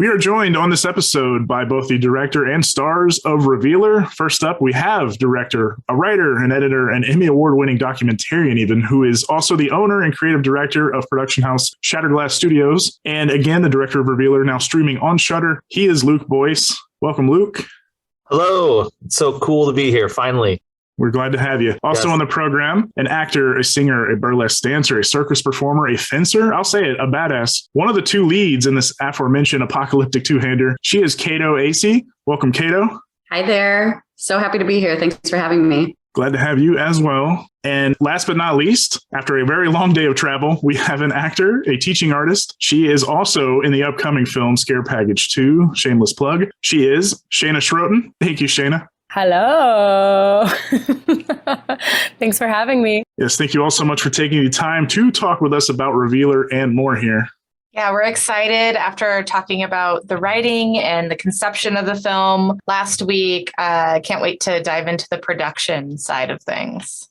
We are joined on this episode by both the director and stars of Revealer. First up, we have director, a writer, an editor, an Emmy Award-winning documentarian even, who is also the owner and creative director of production house Shatterglass Studios. And again, the director of Revealer, now streaming on Shudder. He is Luke Boyce. Welcome, Luke. Hello. It's so cool to be here, finally. We're glad to have you. Also on the program, an actor, a singer, a burlesque dancer, a circus performer, a fencer, I'll say it, a badass. One of the two leads in this aforementioned apocalyptic two-hander. She is Caito Aase. Welcome, Caito. Hi there. So happy to be here. Thanks for having me. Glad to have you as well. And last but not least, after a very long day of travel, we have an actor, a teaching artist. She is also in the upcoming film Scare Package 2, shameless plug. She is Shaina Schrooten. Thank you, Shaina. Hello. Thanks for having me. Yes, thank you all so much for taking the time to talk with us about Revealer and more here. Yeah, we're excited after talking about the writing and the conception of the film last week. Can't wait to dive into the production side of things.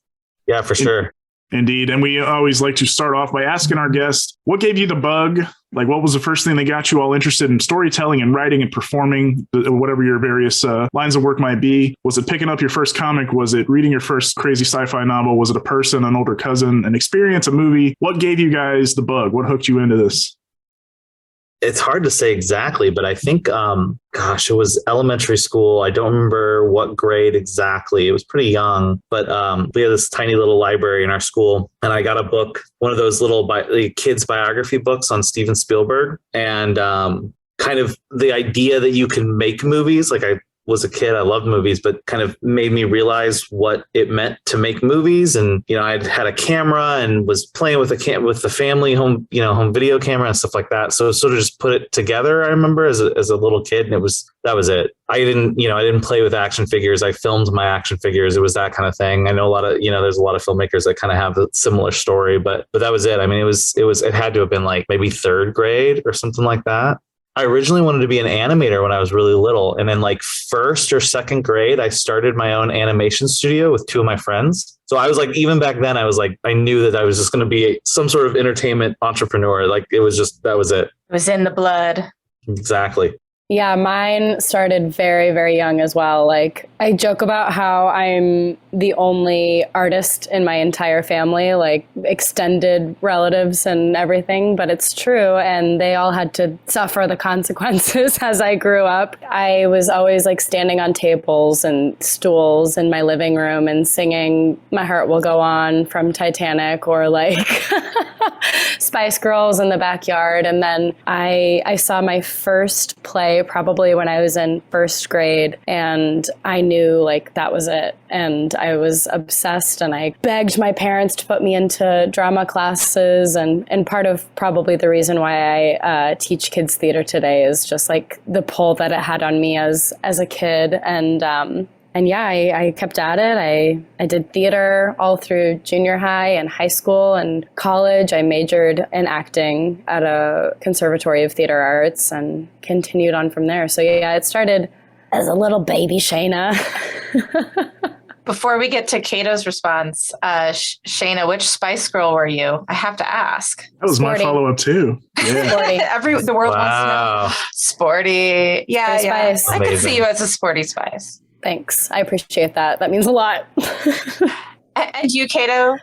Yeah, for sure. Indeed. And we always like to start off by asking our guests, what gave you the bug? Like, what was the first thing that got you all interested in storytelling and writing and performing, whatever your various lines of work might be? Was it picking up your first comic? Was it reading your first crazy sci-fi novel? Was it a person, an older cousin, an experience, a movie? What gave you guys the bug? What hooked you into this? It's hard to say exactly, but I think, it was elementary school. I don't remember what grade exactly. It was pretty young, but we had this tiny little library in our school, and I got a book, one of those little kids' biography books on Steven Spielberg, and kind of the idea that you can make movies. Like, I was a kid, I loved movies, but kind of made me realize what it meant to make movies. And, I'd had a camera and was playing with the family home video camera and stuff like that. So sort of just put it together. I remember as a little kid, and that was it. I didn't play with action figures. I filmed my action figures. It was that kind of thing. I know a lot of, there's a lot of filmmakers that kind of have a similar story, but that was it. I mean, it had to have been like maybe third grade or something like that. I originally wanted to be an animator when I was really little. And then like first or second grade, I started my own animation studio with two of my friends. So I was like, even back then, I was like, I knew that I was just going to be some sort of entertainment entrepreneur. Like that was it. It was in the blood. Exactly. Yeah, mine started very, very young as well. Like, I joke about how I'm the only artist in my entire family, like extended relatives and everything, but it's true. And they all had to suffer the consequences as I grew up. I was always like standing on tables and stools in my living room and singing My Heart Will Go On from Titanic, or like Spice Girls in the backyard. And then I saw my first play probably when I was in first grade, and I knew like that was it. And I was obsessed, and I begged my parents to put me into drama classes. And part of probably the reason why I teach kids theater today is just like the pull that it had on me as a kid. And yeah, I kept at it. I did theater all through junior high and high school and college. I majored in acting at a conservatory of theater arts and continued on from there. So yeah, it started as a little baby Shaina. Before we get to Caito's response, Shaina, which Spice Girl were you? I have to ask. That was Sporty. My follow-up too. Yeah. Sporty. The world wants to know. Sporty. Yeah, yeah. Spice. I can see you as a sporty Spice. Thanks. I appreciate that. That means a lot. And you, Caito,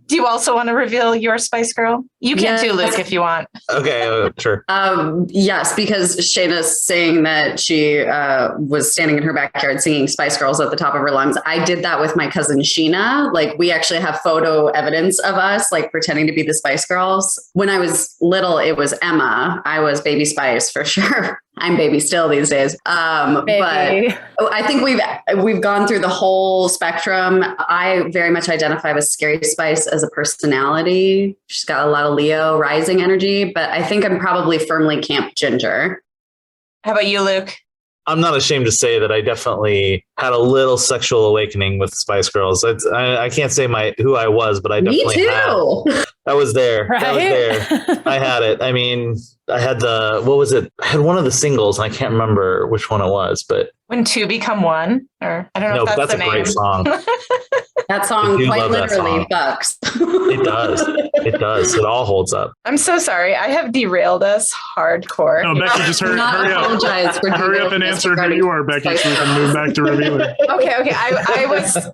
do you also want to reveal your Spice Girl? You can too, Luke, if you want. Okay, sure. Yes, because Shayna's saying that she was standing in her backyard singing Spice Girls at the top of her lungs. I did that with my cousin Sheena. Like, we actually have photo evidence of us like pretending to be the Spice Girls. When I was little, it was Emma. I was Baby Spice for sure. I'm baby still these days. But I think we've gone through the whole spectrum. I very much identify with Scary Spice as a personality. She's got a lot of Leo rising energy, but I think I'm probably firmly Camp Ginger. How about you, Luke? I'm not ashamed to say that I definitely had a little sexual awakening with Spice Girls. I can't say who I was, but I definitely Me too. I was there. Right? I was there. I had it. I mean, I had what was it? I had one of the singles, and I can't remember which one it was, but When Two Become One, or I don't know if that's the name. Great song. That song quite literally fucks. It does. It does. It all holds up. I'm so sorry. I have derailed us hardcore. No, Becky, just hurry up and answer who you are, Becky, so we can move back to Revealer. Okay.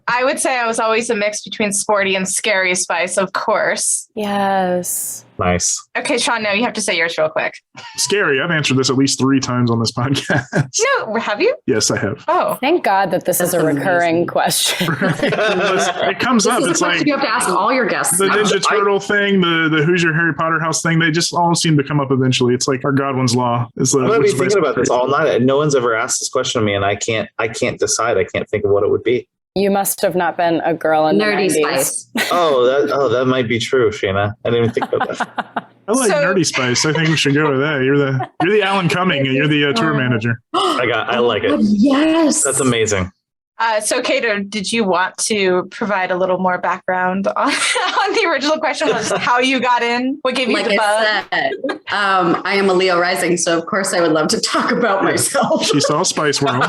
I would say I was always a mix between sporty and scary Spice, of course. Yes. Nice. Okay, Sean, now you have to say yours real quick. Scary. I've answered this at least 3 times on this podcast. No, have you? Yes, I have. Oh. Thank God that this is a recurring question. It comes up. It's like you have to ask all your guests. the Ninja Turtle thing, the Who's Your Harry Potter House thing. They just all seem to come up eventually. It's like our Godwin's Law. I'm gonna be thinking about this all night. No one's ever asked this question to me, and I can't decide. I can't think of what it would be. You must have not been a girl in Nerdy the 90s. Spice. That might be true, Shaina. I didn't even think about that. I like Nerdy Spice. I think we should go with that. You're the Alan Cumming, and you're the tour manager. I like it. Yes. That's amazing. So, Caito, did you want to provide a little more background on the original question? Was how you got in? What gave you the bug? I am a Leo rising, so of course I would love to talk about myself. She saw Spice World.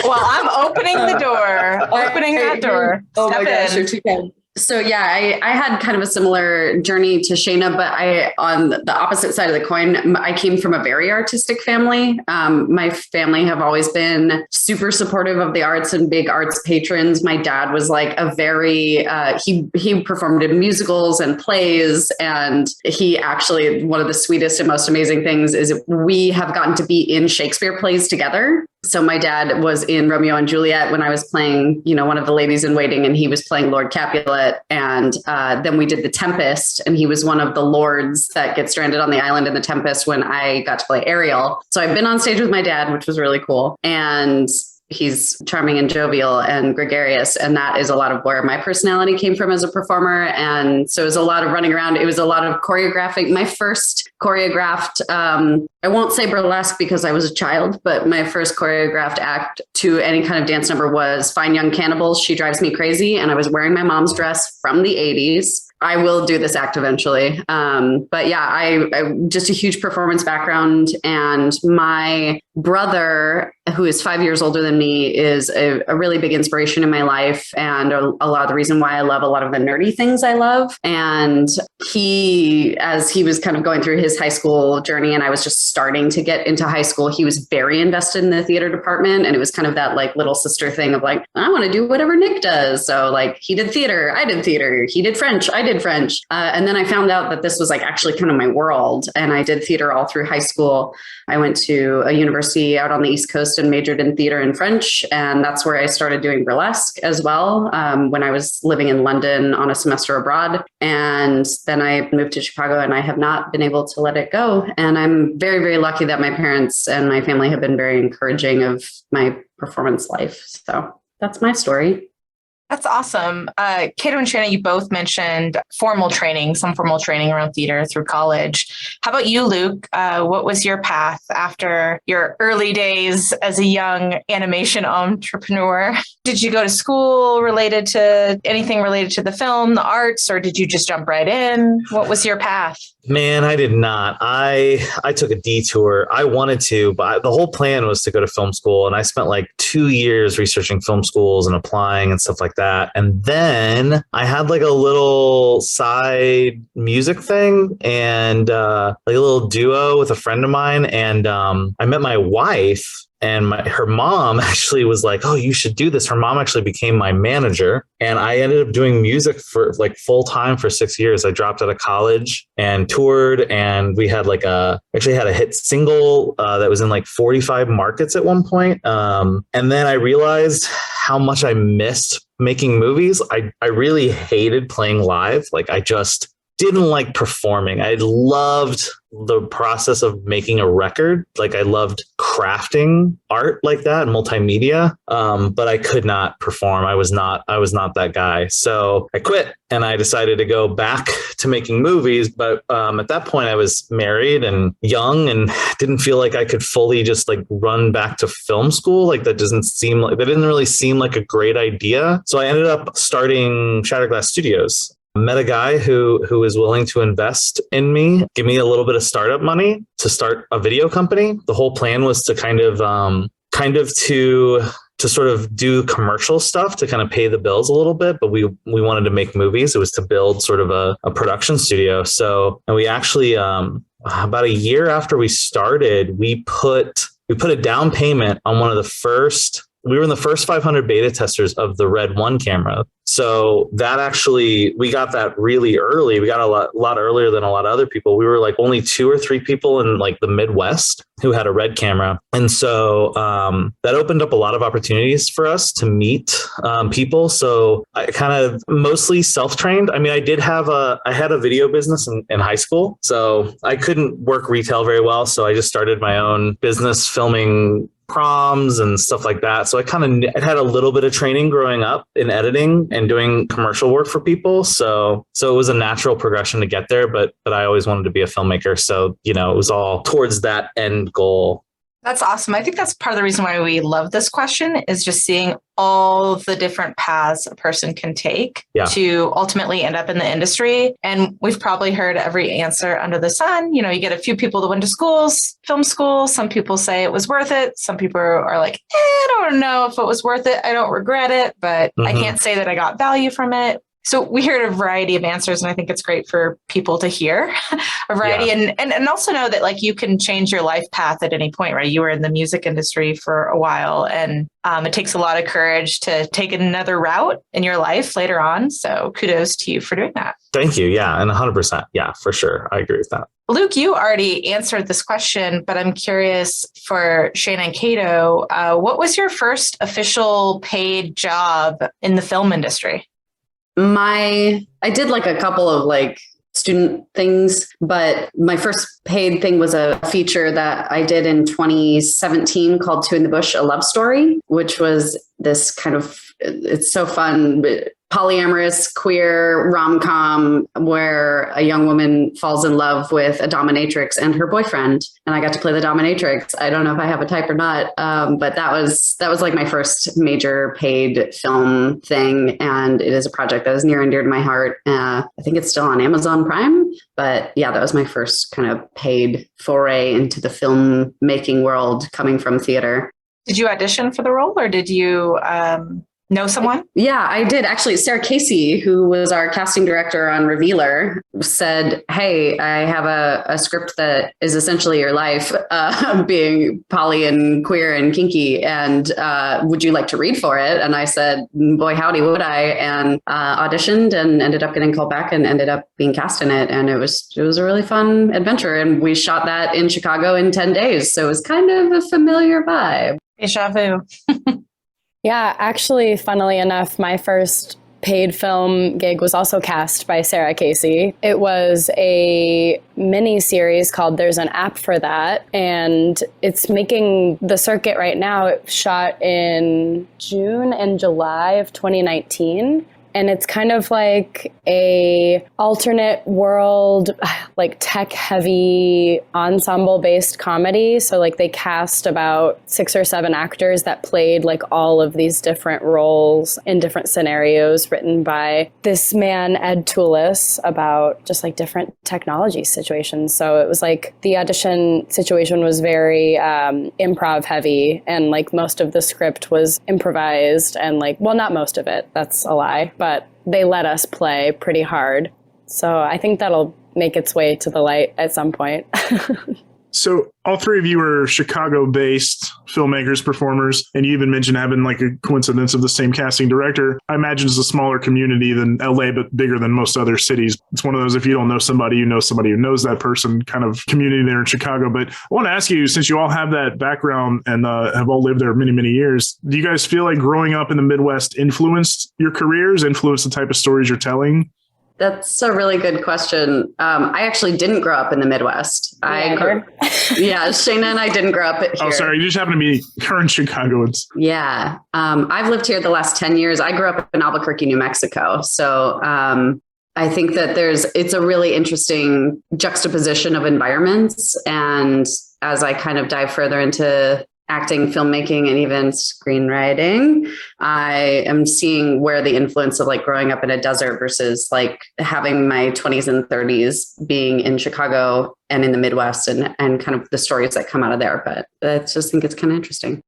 Well, I'm opening the door. Opening that door. Oh Step my gosh, in. you're too kind. So yeah, I had kind of a similar journey to Shaina, but on the opposite side of the coin, I came from a very artistic family. My family have always been super supportive of the arts and big arts patrons. My dad was like a very, he performed in musicals and plays. And he actually, one of the sweetest and most amazing things is we have gotten to be in Shakespeare plays together. So my dad was in Romeo and Juliet when I was playing, one of the ladies in waiting, and he was playing Lord Capulet. And then we did The Tempest, and he was one of the lords that gets stranded on the island in The Tempest when I got to play Ariel. So I've been on stage with my dad, which was really cool. And he's charming and jovial and gregarious. And that is a lot of where my personality came from as a performer. And so it was a lot of running around. It was a lot of choreographing. My first choreographed, I won't say burlesque because I was a child, but my first choreographed act to any kind of dance number was Fine Young Cannibals, She Drives Me Crazy. And I was wearing my mom's dress from the 80s. I will do this act eventually. But yeah, I just a huge performance background. And my brother, who is 5 years older than me, is a really big inspiration in my life and a lot of the reason why I love a lot of the nerdy things I love. And as he was kind of going through his high school journey and I was just starting to get into high school, he was very invested in the theater department. And it was kind of that like little sister thing of like, I want to do whatever Nick does. So like he did theater, I did theater, he did French, I did French. And then I found out that this was like actually kind of my world. And I did theater all through high school. I went to a university out on the East Coast and majored in theater and French. And that's where I started doing burlesque as well when I was living in London on a semester abroad. And then I moved to Chicago and I have not been able to let it go. And I'm very, very lucky that my parents and my family have been very encouraging of my performance life. So that's my story. That's awesome. Caito and Shaina, you both mentioned some formal training around theater through college. How about you, Luke? What was your path after your early days as a young animation entrepreneur? Did you go to school related to anything related to the film, the arts, or did you just jump right in? What was your path? Man, I did not. I took a detour. I wanted to, but the whole plan was to go to film school. And I spent like 2 years researching film schools and applying and stuff like that. And then I had like a little side music thing and like a little duo with a friend of mine. And I met my wife. And her mom actually was like, oh, you should do this. Her mom actually became my manager. And I ended up doing music for like full time for 6 years. I dropped out of college and toured. And we had actually had a hit single that was in like 45 markets at one point. And then I realized how much I missed making movies. I really hated playing live. Like I just didn't like performing. I loved the process of making a record. Like I loved crafting art like that, multimedia. But I could not perform. I was not that guy. So I quit and I decided to go back to making movies. But at that point I was married and young and didn't feel like I could fully just like run back to film school. Like that didn't really seem like a great idea. So I ended up starting Shatterglass Studios. Met a guy who is willing to invest in me, give me a little bit of startup money to start a video company. The whole plan was to kind of to to sort of do commercial stuff to kind of pay the bills a little bit, but we wanted to make movies. It was to build sort of a production studio. So, and we actually, about a year after we started, we put a down payment on we were in the first 500 beta testers of the Red 1 camera. So that actually, we got that really early. We got a lot earlier than a lot of other people. We were like only 2 or 3 people in like the Midwest who had a Red camera. And so that opened up a lot of opportunities for us to meet people. So I kind of mostly self-trained. I mean, I had a video business in high school, so I couldn't work retail very well. So I just started my own business filming proms and stuff like that. So I had a little bit of training growing up in editing and doing commercial work for people. So it was a natural progression to get there, but I always wanted to be a filmmaker. So, it was all towards that end goal. That's awesome. I think that's part of the reason why we love this question is just seeing all the different paths a person can take to ultimately end up in the industry. And we've probably heard every answer under the sun. You get a few people that went to film school. Some people say it was worth it. Some people are like, I don't know if it was worth it. I don't regret it, but I can't say that I got value from it. So we heard a variety of answers, and I think it's great for people to hear a variety and also know that like you can change your life path at any point, right? You were in the music industry for a while, and it takes a lot of courage to take another route in your life later on. So kudos to you for doing that. Thank you. Yeah. And 100%. Yeah, for sure. I agree with that. Luke, you already answered this question, but I'm curious for Shaina and Caito, what was your first official paid job in the film industry? I did like a couple of like student things, but my first paid thing was a feature that I did in 2017 called Two in the Bush, a Love Story, which was this kind of, it's so fun, polyamorous queer rom-com where a young woman falls in love with a dominatrix and her boyfriend. And I got to play the dominatrix. I don't know if I have a type or not, but that was like my first major paid film thing. And it is a project that is near and dear to my heart. I think it's still on Amazon Prime, but yeah, that was my first kind of paid foray into the filmmaking world coming from theater. Did you audition for the role, or did you know someone? Yeah, I did. Actually, Sarah Casey, who was our casting director on Revealer, said, hey, I have a script that is essentially your life, being poly and queer and kinky. And would you like to read for it? And I said, boy, howdy, would I? And auditioned and ended up getting called back and ended up being cast in it. And it was a really fun adventure. And we shot that in Chicago in 10 days. So it was kind of a familiar vibe. Deja vu. Yeah, actually, funnily enough, my first paid film gig was also cast by Sarah Casey. It was a mini series called There's an App for That, and it's making the circuit right now. It shot in June and July of 2019. And it's kind of like a alternate world, like tech-heavy ensemble-based comedy. So like they cast about 6 or 7 actors that played like all of these different roles in different scenarios written by this man, Ed Toulis, about just like different technology situations. So it was like the audition situation was very improv heavy, and like most of the script was improvised and like, well, not most of it, that's a lie, but they let us play pretty hard. So I think that'll make its way to the light at some point. So all three of you are Chicago-based filmmakers, performers, and you even mentioned having like a coincidence of the same casting director. I imagine it's a smaller community than LA, but bigger than most other cities. It's one of those, if you don't know somebody, you know somebody who knows that person kind of community there in Chicago. But I want to ask you, since you all have that background and have all lived there many, many years, do you guys feel like growing up in the Midwest influenced your careers, influenced the type of stories you're telling? That's a really good question. I actually didn't grow up in the Midwest. Shaina and I didn't grow up here. Oh, sorry. You just happen to be current Chicagoans. Yeah. I've lived here the last 10 years. I grew up in Albuquerque, New Mexico. So I think that it's a really interesting juxtaposition of environments. And as I kind of dive further into acting, filmmaking, and even screenwriting, I am seeing where the influence of like growing up in a desert versus like having my 20s and 30s being in Chicago and in the Midwest and kind of the stories that come out of there. But I just think it's kind of interesting.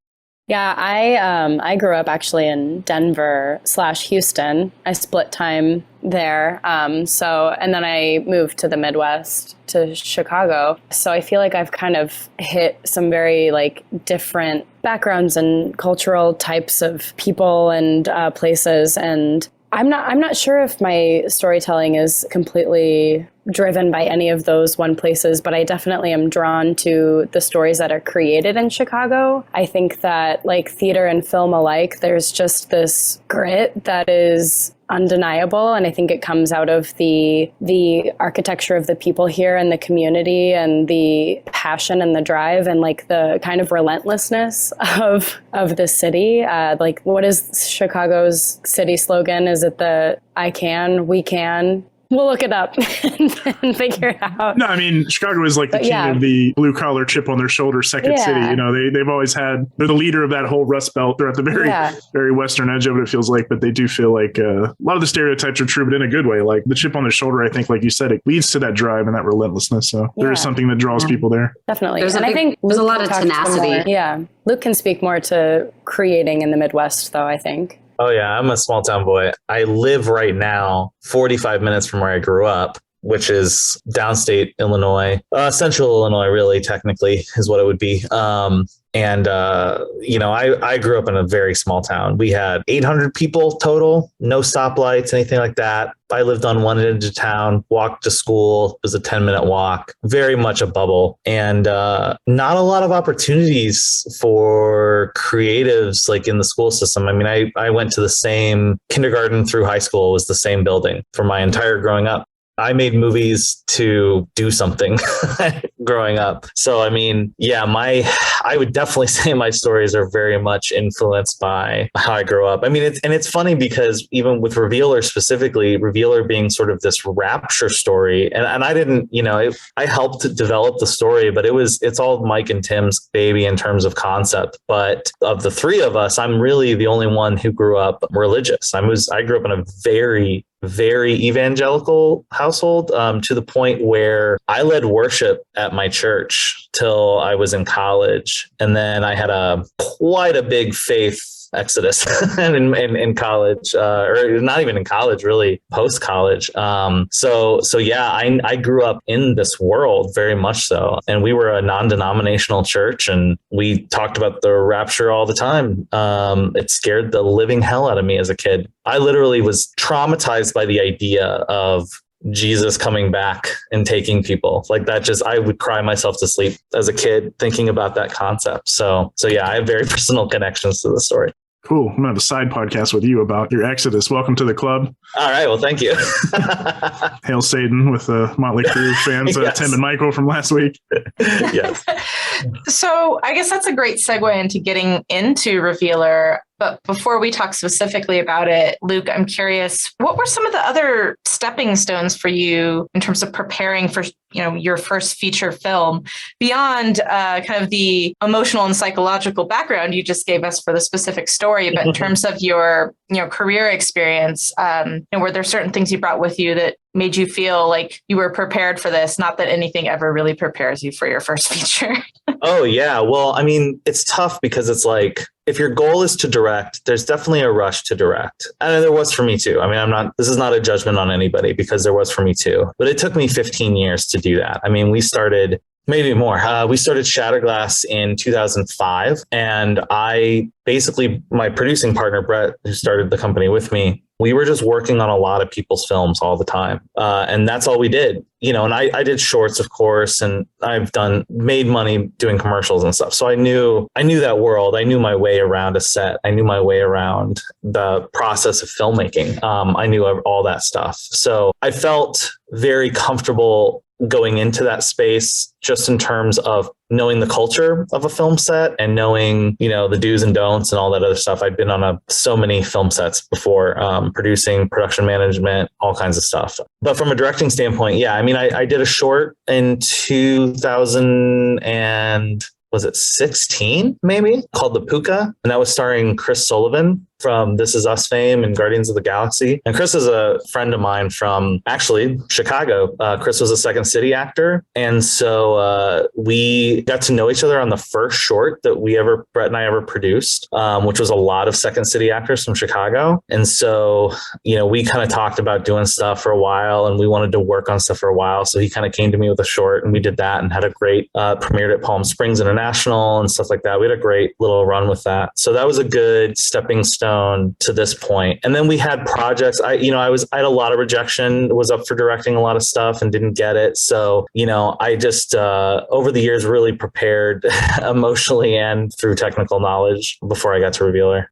Yeah, I grew up actually in Denver/Houston. I split time there. And then I moved to the Midwest to Chicago. So I feel like I've kind of hit some very like different backgrounds and cultural types of people and places. And I'm not sure if my storytelling is completely driven by any of those one places, but I definitely am drawn to the stories that are created in Chicago. I think that like theater and film alike, there's just this grit that is undeniable, and I think it comes out of the architecture of the people here and the community and the passion and the drive and like the kind of relentlessness of the city. Like, what is Chicago's city slogan? Is it the "I can, we can"? We'll look it up and figure it out. No, I mean, Chicago is like the king of the blue collar chip on their shoulder second city. You know, they've always they're the leader of that whole Rust Belt. They're at the very western edge of it, it feels like, but they do feel like a lot of the stereotypes are true, but in a good way. Like the chip on their shoulder, I think, like you said, it leads to that drive and that relentlessness. So there is something that draws people there. Definitely. I think there's a lot of tenacity. Luke can speak more to creating in the Midwest, though, I think. Oh, yeah. I'm a small town boy. I live right now 45 minutes from where I grew up, which is downstate Illinois, central Illinois, really, technically, is what it would be. I grew up in a very small town. We had 800 people total, no stoplights, anything like that. I lived on one end of town, walked to school. It was a 10-minute walk, very much a bubble, and not a lot of opportunities for creatives like in the school system. I mean, I went to the same kindergarten through high school, was the same building for my entire growing up. I made movies to do something growing up. So, I mean, I would definitely say my stories are very much influenced by how I grew up. I mean, it's funny because even with Revealer specifically, Revealer being sort of this rapture story, and I didn't, I helped develop the story, but it's all Mike and Tim's baby in terms of concept. But of the three of us, I'm really the only one who grew up religious. I grew up in a very evangelical household, to the point where I led worship at my church till I was in college. And then I had quite a big faith exodus in college, or not even in college, really post college. I grew up in this world very much so. And we were a non-denominational church and we talked about the rapture all the time. It scared the living hell out of me as a kid. I literally was traumatized by the idea of Jesus coming back and taking people like that. I would cry myself to sleep as a kid thinking about that concept. So I have very personal connections to the story. Cool. I'm going to have a side podcast with you about your exodus. Welcome to the club. All right. Well, thank you. Hail Satan with the Motley Crue fans, Yes. Tim and Michael from last week. Yes. So I guess that's a great segue into getting into Revealer. But before we talk specifically about it, Luke, I'm curious, what were some of the other stepping stones for you in terms of preparing for, your first feature film beyond kind of the emotional and psychological background you just gave us for the specific story, but in terms of your, career experience, were there certain things you brought with you that made you feel like you were prepared for this? Not that anything ever really prepares you for your first feature. Oh, yeah. Well, I mean, it's tough because it's like, if your goal is to direct, there's definitely a rush to direct. And there was for me too. I mean, this is not a judgment on anybody because there was for me too. But it took me 15 years to do that. I mean, we started maybe more. We started Shatterglass in 2005. And my producing partner, Brett, who started the company with me, we were just working on a lot of people's films all the time. And that's all we did, and I did shorts, of course, and I've made money doing commercials and stuff. So I knew that world. I knew my way around a set. I knew my way around the process of filmmaking. I knew all that stuff. So I felt very comfortable going into that space just in terms of knowing the culture of a film set and knowing, the do's and don'ts and all that other stuff. I'd been on so many film sets before, producing, production management, all kinds of stuff. But from a directing standpoint, yeah, I mean, I did a short in 2000 and was it 16 maybe, called The Puka, and that was starring Chris Sullivan. from This Is Us fame and Guardians of the Galaxy. And Chris is a friend of mine from actually Chicago. Chris was a Second City actor. And so we got to know each other on the first short that Brett and I ever produced, which was a lot of Second City actors from Chicago. And so, we kind of talked about doing stuff for a while, and we wanted to work on stuff for a while. So he kind of came to me with a short, and we did that and had a great premiered at Palm Springs International and stuff like that. We had a great little run with that. So that was a good stepping stone to this point. And then we had projects. I had a lot of rejection, was up for directing a lot of stuff and didn't get it. So, I just over the years really prepared emotionally and through technical knowledge before I got to Revealer.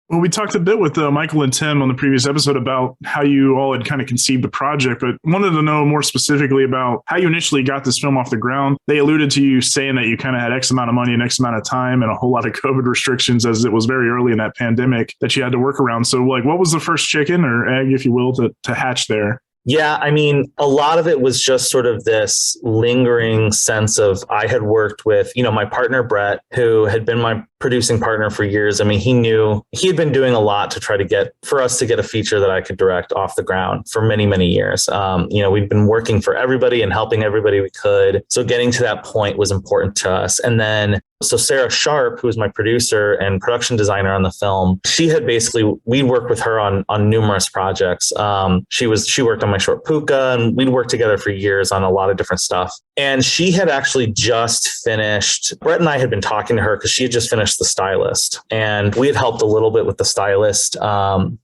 Well, we talked a bit with Michael and Tim on the previous episode about how you all had kind of conceived the project, but wanted to know more specifically about how you initially got this film off the ground. They alluded to you saying that you kind of had X amount of money and X amount of time and a whole lot of COVID restrictions, as it was very early in that pandemic that you had to work around. So what was the first chicken or egg, if you will, to hatch there? Yeah, I mean, a lot of it was just sort of this lingering sense of I had worked with, my partner, Brett, who had been my producing partner for years. I mean, he had been doing a lot to try to get us to get a feature that I could direct off the ground for many, many years. We'd been working for everybody and helping everybody we could. So getting to that point was important to us. And then so Sarah Sharp, who was my producer and production designer on the film, we worked with her on numerous projects. She worked on my short Puka, and we'd worked together for years on a lot of different stuff. And she had actually just finished, Brett and I had been talking to her because she had just finished The Stylist. And we had helped a little bit with The Stylist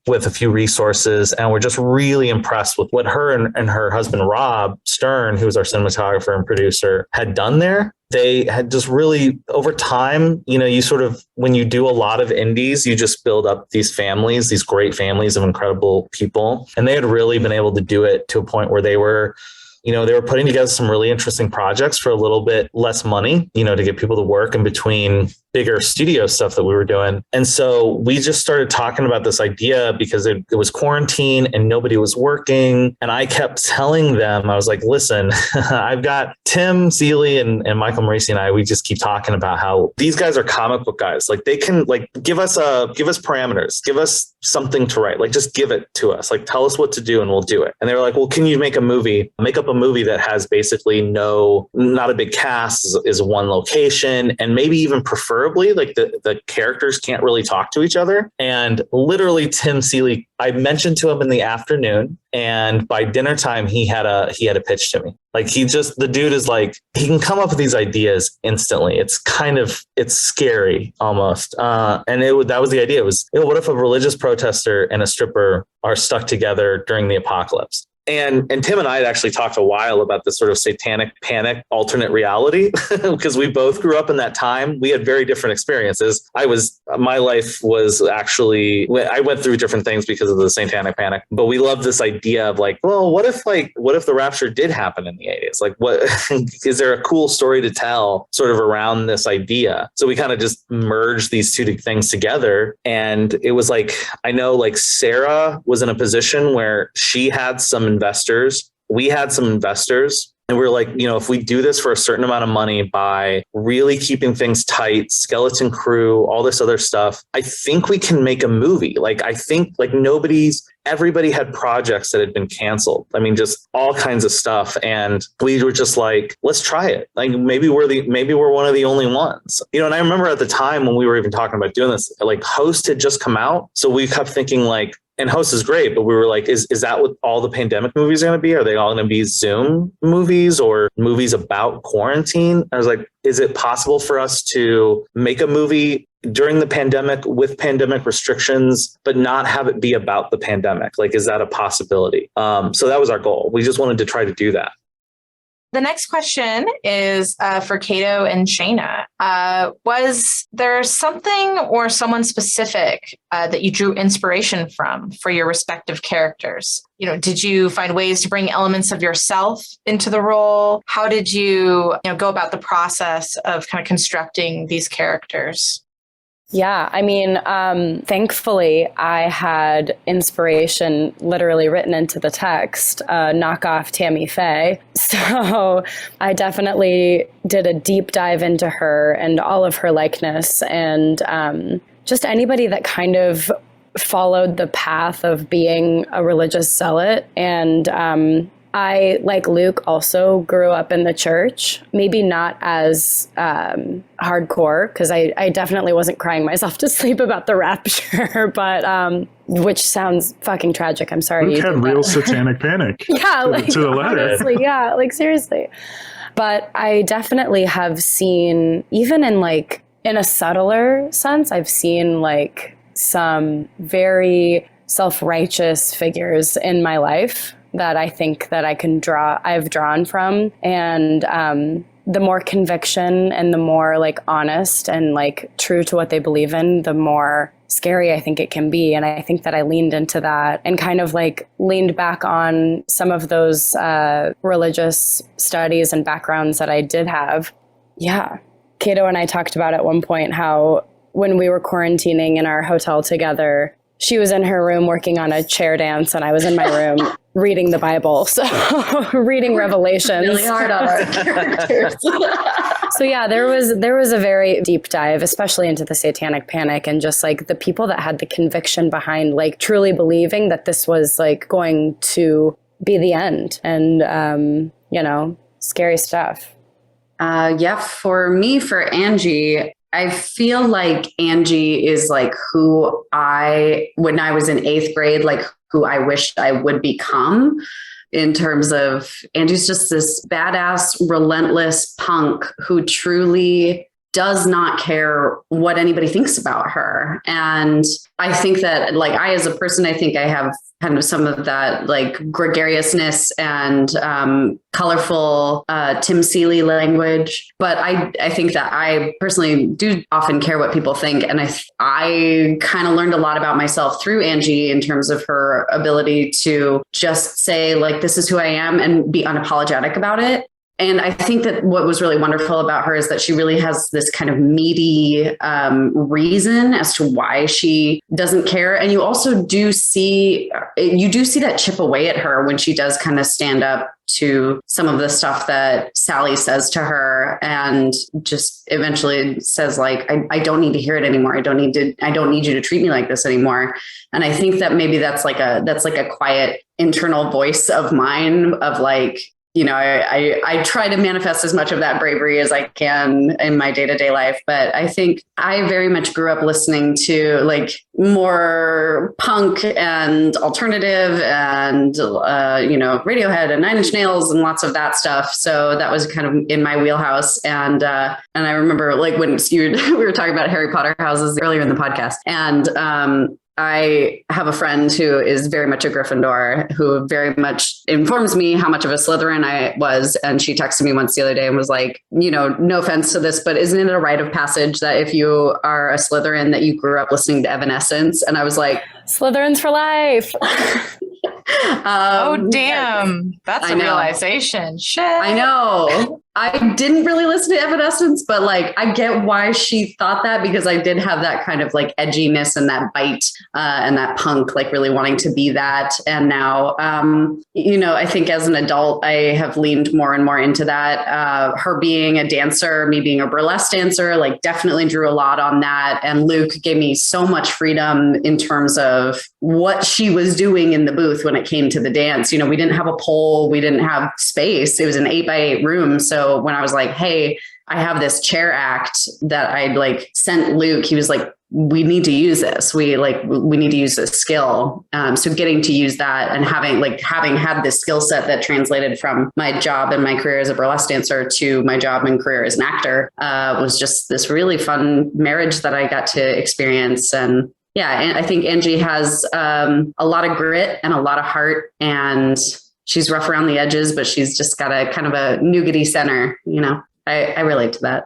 with a few resources. And we're just really impressed with what her and her husband, Rob Stern, who was our cinematographer and producer, had done there. They had just really, over time, you sort of, when you do a lot of indies, you just build up these families, these great families of incredible people. And they had really been able to do it to a point where they were putting together some really interesting projects for a little bit less money, to get people to work in between bigger studio stuff that we were doing. And so we just started talking about this idea because it was quarantine and nobody was working. And I kept telling them, I was like, listen, I've got Tim Seeley and Michael Marisi and I, we just keep talking about how these guys are comic book guys. Like they can give us parameters, give us something to write, just give it to us, tell us what to do and we'll do it. And they were like, well, can you make up a movie that has basically not a big cast, is one location, and maybe even preferably the characters can't really talk to each other. And literally Tim Seeley, I mentioned to him in the afternoon, and by dinner time he had a pitch to me. The dude is he can come up with these ideas instantly. It's scary almost. And that was the idea. It was, what if a religious protester and a stripper are stuck together during the apocalypse? And Tim and I had actually talked a while about this sort of satanic panic alternate reality because we both grew up in that time. We had very different experiences. My life was actually, I went through different things because of the satanic panic, but we loved this idea of what if the rapture did happen in the 80s? What is there a cool story to tell sort of around this idea? So we kind of just merged these two things together. And it was I know Sarah was in a position where she had some investors. We had some investors. And we were if we do this for a certain amount of money by really keeping things tight, skeleton crew, all this other stuff, I think we can make a movie. I think everybody had projects that had been canceled. I mean, just all kinds of stuff. And we were just let's try it. Maybe we're one of the only ones, and I remember at the time when we were even talking about doing this, Host had just come out. So we kept thinking and Host is great, but we were is that what all the pandemic movies are going to be? Are they all going to be Zoom movies or movies about quarantine? I was is it possible for us to make a movie during the pandemic with pandemic restrictions, but not have it be about the pandemic? Is that a possibility? So that was our goal. We just wanted to try to do that. The next question is for Caito and Shaina. Was there something or someone specific that you drew inspiration from for your respective characters? Did you find ways to bring elements of yourself into the role? How did you, go about the process of kind of constructing these characters? Yeah, I mean, thankfully, I had inspiration literally written into the text, knockoff Tammy Faye. So I definitely did a deep dive into her and all of her likeness, and just anybody that kind of followed the path of being a religious zealot. And I, like Luke, also grew up in the church, maybe not as hardcore, because I definitely wasn't crying myself to sleep about the rapture, but which sounds fucking tragic. I'm sorry. Luke had real satanic panic. Yeah, to the letter. Honestly, yeah, like seriously. But I definitely have seen, even in like, in a subtler sense, I've seen like some very self-righteous figures in my life that I think that I've drawn from. And the more conviction and the more like honest and like true to what they believe in, the more scary I think it can be. And I think that I leaned into that and kind of like leaned back on some of those religious studies and backgrounds that I did have. Yeah. Caito and I talked about at one point how when we were quarantining in our hotel together, she was in her room working on a chair dance and I was in my room reading the Bible. So reading Revelations. Really hard on our characters. So yeah, there was a very deep dive, especially into the satanic panic and just like the people that had the conviction behind like truly believing that this was like going to be the end and, scary stuff. For me, for Angie, I feel like Angie is like who when I was in 8th grade, like who I wished I would become, in terms of Angie's just this badass, relentless punk who truly does not care what anybody thinks about her. And I think that like as a person, I think I have kind of some of that like gregariousness and colorful Tim Seeley language. But I think that I personally do often care what people think. And I kind of learned a lot about myself through Angie in terms of her ability to just say like, this is who I am and be unapologetic about it. And I think that what was really wonderful about her is that she really has this kind of meaty reason as to why she doesn't care. And you also do see that chip away at her when she does kind of stand up to some of the stuff that Sally says to her and just eventually says like, I don't need to hear it anymore. I don't need you to treat me like this anymore. And I think that maybe that's like a quiet internal voice of mine of like, I try to manifest as much of that bravery as I can in my day-to-day life. But I think I very much grew up listening to like more punk and alternative and, Radiohead and Nine Inch Nails and lots of that stuff. So that was kind of in my wheelhouse. And I remember like when we were talking about Harry Potter houses earlier in the podcast, and I have a friend who is very much a Gryffindor, who very much informs me how much of a Slytherin I was. And she texted me once the other day and was like, no offense to this, but isn't it a rite of passage that if you are a Slytherin that you grew up listening to Evanescence? And I was like, Slytherins for life. Damn. That's a realization. Shit. I know. I didn't really listen to Evanescence, but like I get why she thought that, because I did have that kind of like edginess and that bite and that punk, like really wanting to be that. And now, I think as an adult, I have leaned more and more into that. Her being a dancer, me being a burlesque dancer, like definitely drew a lot on that. And Luke gave me so much freedom in terms of what she was doing in the booth when it came to the dance. We didn't have a pole, we didn't have space. It was an 8x8 room. So when I was like, hey, I have this chair act that I'd like sent Luke, he was like, we need to use this. We need to use this skill. So getting to use that and having had this skill set that translated from my job and my career as a burlesque dancer to my job and career as an actor was just this really fun marriage that I got to experience. And yeah, and I think Angie has a lot of grit and a lot of heart, and she's rough around the edges, but she's just got a kind of a nougaty center. I relate to that.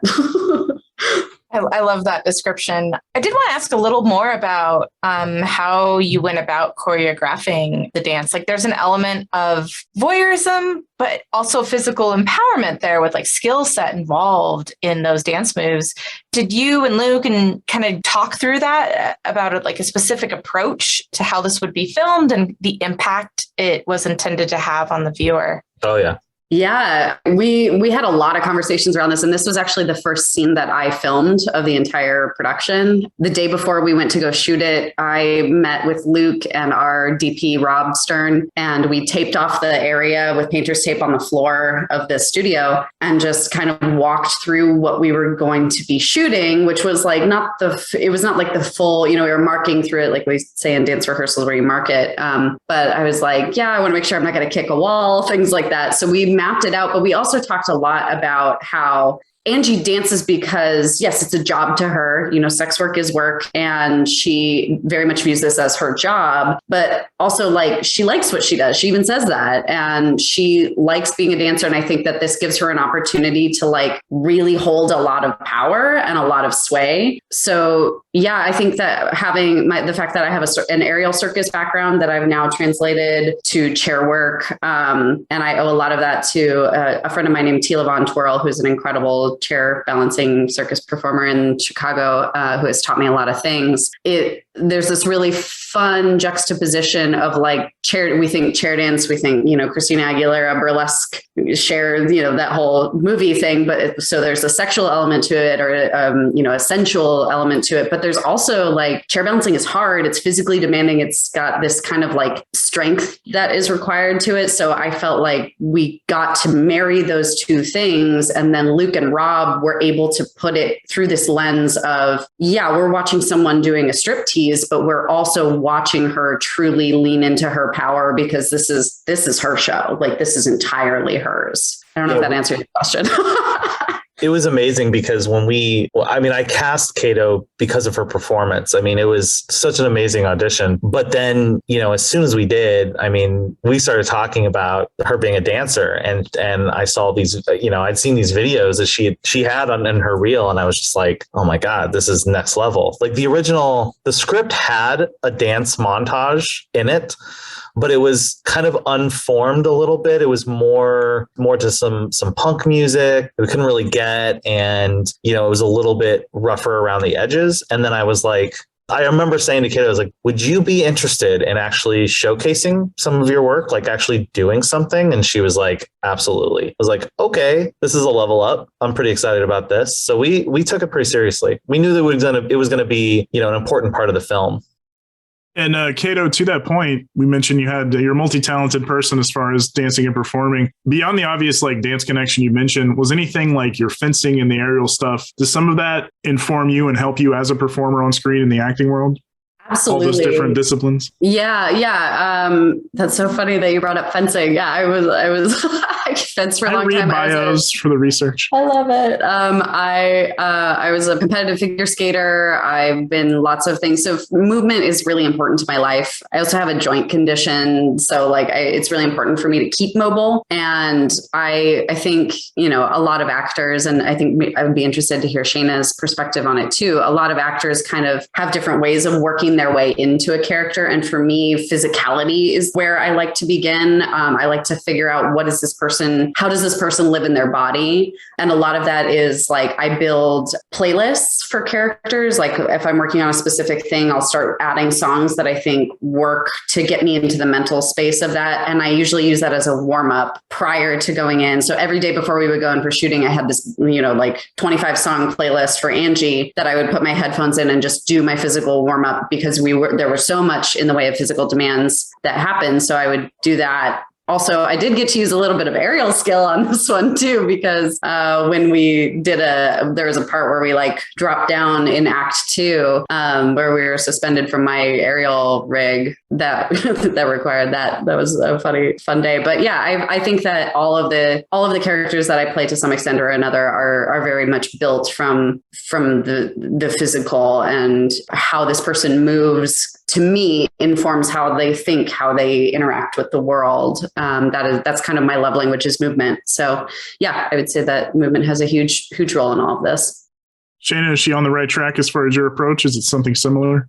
I love that description. I did want to ask a little more about how you went about choreographing the dance. Like there's an element of voyeurism, but also physical empowerment there with like skill set involved in those dance moves. Did you and Luke and kind of talk through that about it, like a specific approach to how this would be filmed and the impact it was intended to have on the viewer? Oh, yeah. Yeah, we had a lot of conversations around this, and this was actually the first scene that I filmed of the entire production. The day before we went to go shoot it, I met with Luke and our DP Rob Stern, and we taped off the area with painter's tape on the floor of the studio and just kind of walked through what we were going to be shooting, which was like it was not like the full, we were marking through it like we say in dance rehearsals where you mark it. But I was like, yeah, I want to make sure I'm not going to kick a wall, things like that. So we mapped it out, but we also talked a lot about how Angie dances because, yes, it's a job to her. Sex work is work, and she very much views this as her job, but also like she likes what she does. She even says that, and she likes being a dancer. And I think that this gives her an opportunity to like really hold a lot of power and a lot of sway. So yeah, I think that having the fact that I have an aerial circus background that I've now translated to chair work, and I owe a lot of that to a friend of mine named Tila Von Twirl, who's an incredible chair balancing circus performer in Chicago, who has taught me a lot of things. There's this really fun juxtaposition of like we think chair dance, we think, Christina Aguilera burlesque share, that whole movie thing. But so there's a sexual element to it, or, a sensual element to it. But there's also like chair balancing is hard. It's physically demanding. It's got this kind of like strength that is required to it. So I felt like we got to marry those two things. And then Luke and Rob were able to put it through this lens of, yeah, we're watching someone doing a striptease, but we're also watching her truly lean into her power because this is her show. Like this is entirely hers. I don't know if that answers your question. It was amazing because I cast Caito because of her performance. I mean, it was such an amazing audition. But then, as soon as we did, we started talking about her being a dancer, and I saw these, I'd seen these videos that she had in her reel, and I was just like, oh my God, this is next level. Like the script had a dance montage in it, but it was kind of unformed a little bit. It was more to some punk music we couldn't really get. And, it was a little bit rougher around the edges. And then I was like, I remember saying to Caito, I was like, would you be interested in actually showcasing some of your work, like actually doing something? And she was like, absolutely. I was like, okay, this is a level up. I'm pretty excited about this. So we took it pretty seriously. We knew that it was going to be, an important part of the film. And Caito, to that point, we mentioned you're a multi-talented person as far as dancing and performing. Beyond the obvious like dance connection you mentioned, was anything like your fencing and the aerial stuff, does some of that inform you and help you as a performer on screen in the acting world? Absolutely. All those different disciplines. Yeah. That's so funny that you brought up fencing. Yeah, I was I fenced for a long time. I read bios for the research. I love it. I was a competitive figure skater. I've been lots of things. So movement is really important to my life. I also have a joint condition, so it's really important for me to keep mobile. And I think a lot of actors, and I think I would be interested to hear Shaina's perspective on it too. A lot of actors kind of have different ways of working their way into a character. And for me, physicality is where I like to begin. I like to figure out how does this person live in their body? And a lot of that is like, I build playlists for characters. Like if I'm working on a specific thing, I'll start adding songs that I think work to get me into the mental space of that. And I usually use that as a warm up prior to going in. So every day before we would go in for shooting, I had this, 25 song playlist for Angie that I would put my headphones in and just do my physical warm up, because there was so much in the way of physical demands that happened. So I would do that. Also, I did get to use a little bit of aerial skill on this one too, because when we did there was a part where we dropped down in Act 2, where we were suspended from my aerial rig that required that. That was a fun day. But yeah, I think that all of the characters that I play to some extent or another are very much built from the physical, and how this person moves to me informs how they think, how they interact with the world. That's kind of my love language is movement. So yeah, I would say that movement has a huge role in all of this. Shaina, is she on the right track as far as your approach? Is it something similar?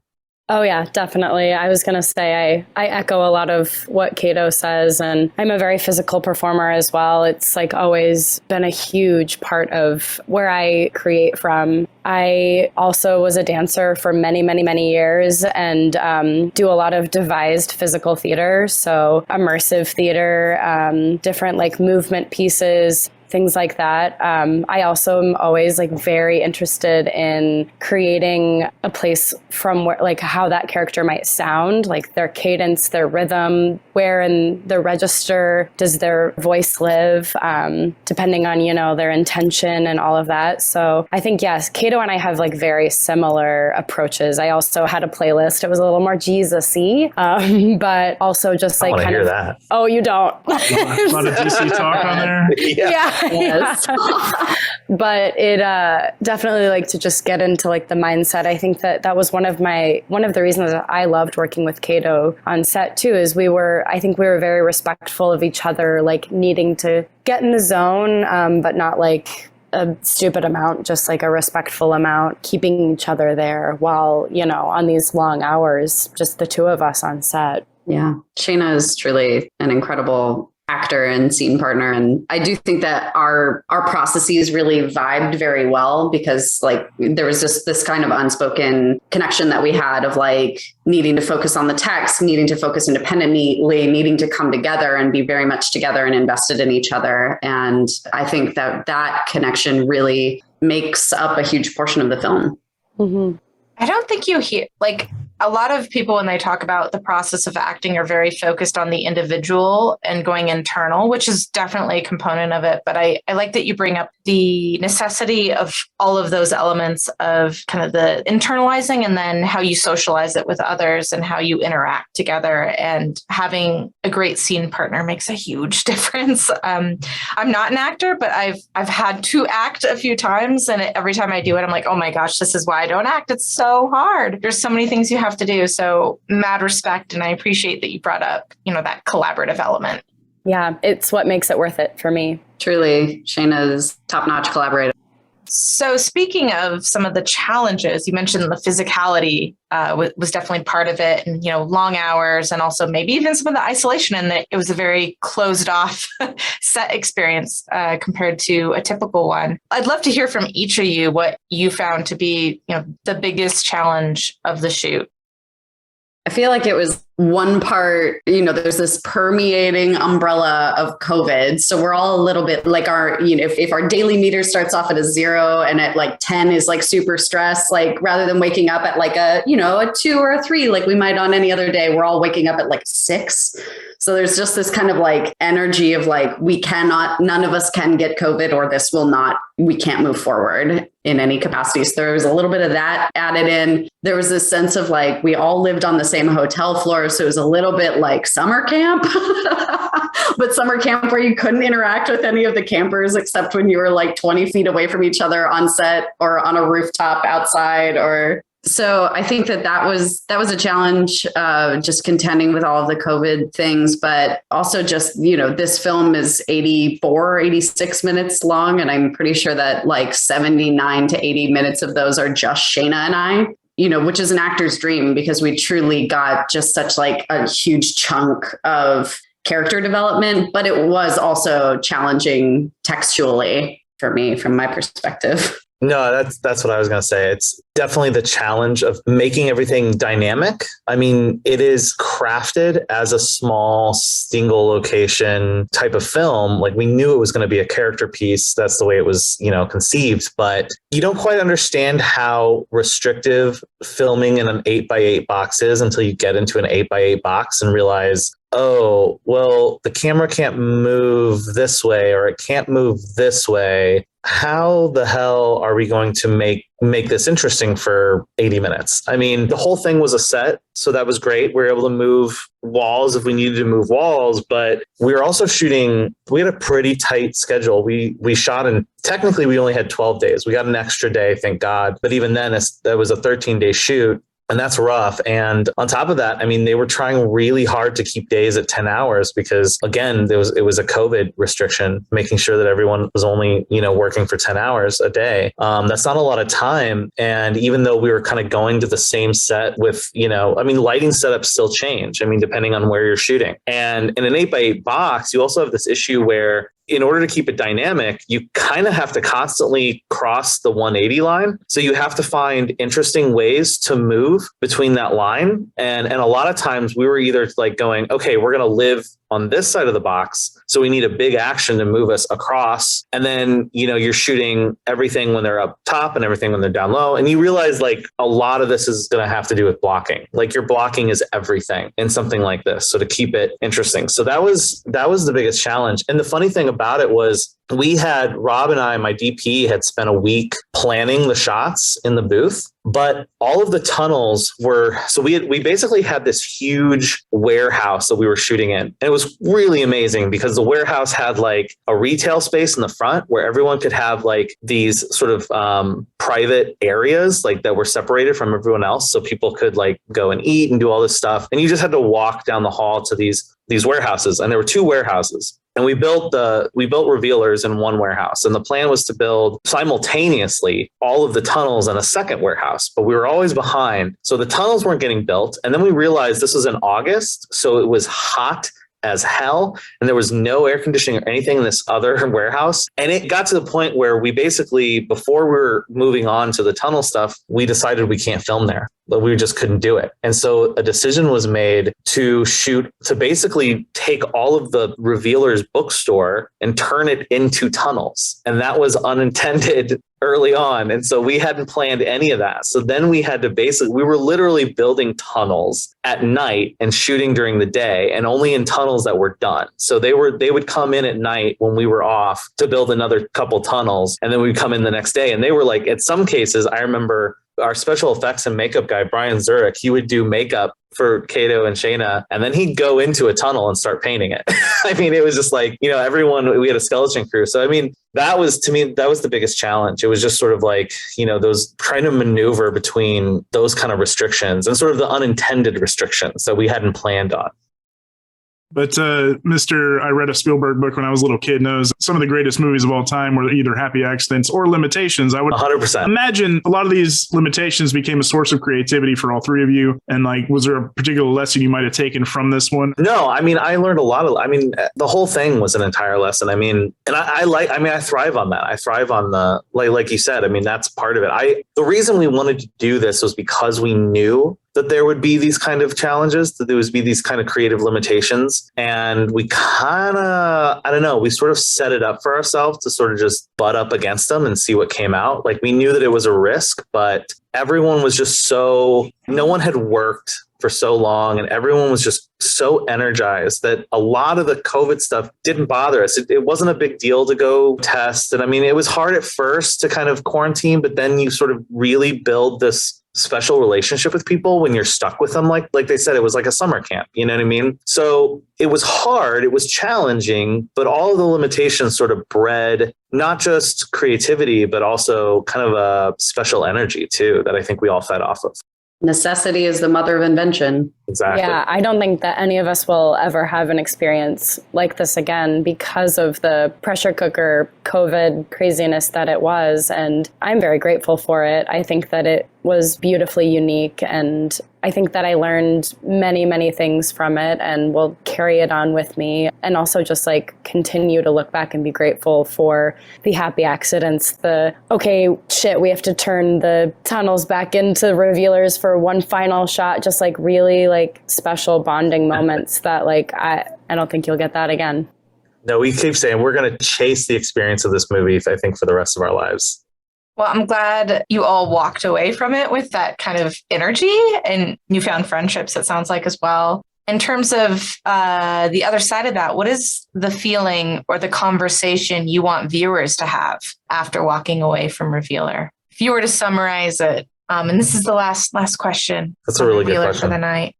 Oh yeah, definitely. I was going to say I echo a lot of what Caito says, and I'm a very physical performer as well. It's like always been a huge part of where I create from. I also was a dancer for many, many, many years and do a lot of devised physical theater. So immersive theater, different like movement pieces, things like that. I also am always like very interested in creating a place from where, like how that character might sound, like their cadence, their rhythm, where in the register does their voice live, depending on, their intention and all of that. So I think, yes, Caito and I have like very similar approaches. I also had a playlist. It was a little more Jesus-y, but also just like kind of that. Oh, you don't. A lot of DC talk on there. Yeah. Yes. But it definitely like to just get into like the mindset. I think that was one of the reasons that I loved working with Caito on set too, is I think we were very respectful of each other, like needing to get in the zone, but not like a stupid amount, just like a respectful amount, keeping each other there while, on these long hours, just the two of us on set. Yeah. Shaina is truly an incredible actor and scene partner. And I do think that our processes really vibed very well, because like there was just this kind of unspoken connection that we had of like needing to focus on the text, needing to focus independently, needing to come together and be very much together and invested in each other. And I think that connection really makes up a huge portion of the film. Mm-hmm. I don't think you hear, like, a lot of people when they talk about the process of acting are very focused on the individual and going internal, which is definitely a component of it. But I like that you bring up the necessity of all of those elements of kind of the internalizing and then how you socialize it with others and how you interact together. And having a great scene partner makes a huge difference. I'm not an actor, but I've had to act a few times. And every time I do it, I'm like, oh my gosh, this is why I don't act. It's so hard. There's so many things you have to do. So mad respect. And I appreciate that you brought up, that collaborative element. Yeah, it's what makes it worth it for me. Truly, Shaina's top-notch collaborator. So speaking of some of the challenges, you mentioned the physicality was definitely part of it, and long hours, and also maybe even some of the isolation, and that it was a very closed off set experience compared to a typical one. I'd love to hear from each of you what you found to be the biggest challenge of the shoot. I feel like it was one part, there's this permeating umbrella of COVID. So we're all a little bit like if our daily meter starts off at a 0 and at like 10 is like super stressed, like rather than waking up at like a 2 or a 3, like we might on any other day, we're all waking up at like 6. So there's just this kind of like energy of like, none of us can get COVID, or we can't move forward in any capacity. So there was a little bit of that added in. There was this sense of like, we all lived on the same hotel floor. So it was a little bit like summer camp, but summer camp where you couldn't interact with any of the campers except when you were like 20 feet away from each other on set or on a rooftop outside. So I think that was a challenge, just contending with all of the COVID things, but also just, this film is 84, 86 minutes long. And I'm pretty sure that like 79 to 80 minutes of those are just Shaina and I, which is an actor's dream, because we truly got just such like a huge chunk of character development, but it was also challenging textually for me, from my perspective. No, that's what I was going to say. It's definitely the challenge of making everything dynamic. I mean, it is crafted as a small single location type of film. Like, we knew it was going to be a character piece. That's the way it was, conceived. But you don't quite understand how restrictive filming in an 8x8 box is until you get into an 8x8 box and realize, oh, well, the camera can't move this way, or it can't move this way. How the hell are we going to make this interesting for 80 minutes? I mean, the whole thing was a set, so that was great. We were able to move walls if we needed to move walls, but we were also shooting, we had a pretty tight schedule. We shot in, technically we only had 12 days. We got an extra day, thank God. But even then, that was a 13-day shoot. And that's rough. And on top of that, I mean, they were trying really hard to keep days at 10 hours because, again, it was a COVID restriction, making sure that everyone was only, working for 10 hours a day. That's not a lot of time. And even though we were kind of going to the same set with, lighting setups still change. I mean, depending on where you're shooting. And in an 8x8 box, you also have this issue where in order to keep it dynamic, you kind of have to constantly cross the 180 line. So you have to find interesting ways to move between that line. And a lot of times we were either like going, okay, we're going to live on this side of the box. So we need a big action to move us across. And then, you're shooting everything when they're up top and everything when they're down low. And you realize like a lot of this is going to have to do with blocking. Like your blocking is everything in something like this. So to keep it interesting. So that was the biggest challenge. And the funny thing about it was Rob and I, my DP, had spent a week planning the shots in the booth, but all of the tunnels we basically had this huge warehouse that we were shooting in. And it was really amazing because the warehouse had like a retail space in the front where everyone could have like these sort of private areas like that were separated from everyone else. So people could like go and eat and do all this stuff. And you just had to walk down the hall to these warehouses. And there were 2 warehouses. And we built revealers in one warehouse. And the plan was to build simultaneously all of the tunnels in a second warehouse, but we were always behind. So the tunnels weren't getting built. And then we realized this was in August. So it was hot as hell. And there was no air conditioning or anything in this other warehouse. And it got to the point where we basically, before we were moving on to the tunnel stuff, we decided we can't film there, but we just couldn't do it. And so a decision was made to basically take all of the Revealers bookstore and turn it into tunnels. And that was unintended early on. And so we hadn't planned any of that. So then we had to we were literally building tunnels at night and shooting during the day, and only in tunnels that were done. So they would come in at night when we were off to build another couple tunnels. And then we'd come in the next day. And they were like, at some cases, I remember our special effects and makeup guy, Brian Zurich, he would do makeup for Caito and Shaina, and then he'd go into a tunnel and start painting it. I mean, it was just like, everyone, we had a skeleton crew. So, I mean, that was the biggest challenge. It was just sort of like, those trying to maneuver between those kind of restrictions and sort of the unintended restrictions that we hadn't planned on. But I read a Spielberg book when I was a little kid, knows some of the greatest movies of all time were either happy accidents or limitations. I would 100% imagine a lot of these limitations became a source of creativity for all 3 of you. And like, was there a particular lesson you might have taken from this one? No, I mean, I learned a lot the whole thing was an entire lesson. I mean, and I thrive on that. I thrive on the, like you said, I mean, that's part of it. The reason we wanted to do this was because we knew that there would be these kind of challenges, that there would be these kind of creative limitations. And we kind of, we sort of set it up for ourselves to sort of just butt up against them and see what came out. Like we knew that it was a risk, but everyone was just no one had worked for so long and everyone was just so energized that a lot of the COVID stuff didn't bother us. It wasn't a big deal to go test. And I mean, it was hard at first to kind of quarantine, but then you sort of really build this special relationship with people when you're stuck with them. Like they said, it was like a summer camp, you know what I mean? So it was hard, it was challenging, but all of the limitations sort of bred not just creativity, but also kind of a special energy too, that I think we all fed off of. Necessity is the mother of invention. Exactly. Yeah, I don't think that any of us will ever have an experience like this again because of the pressure cooker COVID craziness that it was. And I'm very grateful for it. I think that it was beautifully unique. And I think that I learned many, many things from it and will carry it on with me. And also just like continue to look back and be grateful for the happy accidents, we have to turn the tunnels back into revealers for one final shot, just like really like special bonding moments that like, I don't think you'll get that again. No, we keep saying we're going to chase the experience of this movie, I think, for the rest of our lives. Well, I'm glad you all walked away from it with that kind of energy and newfound friendships, it sounds like, as well. In terms of the other side of that, what is the feeling or the conversation you want viewers to have after walking away from Revealer? If you were to summarize it, and this is the last question. That's a really good Revealer question for the night.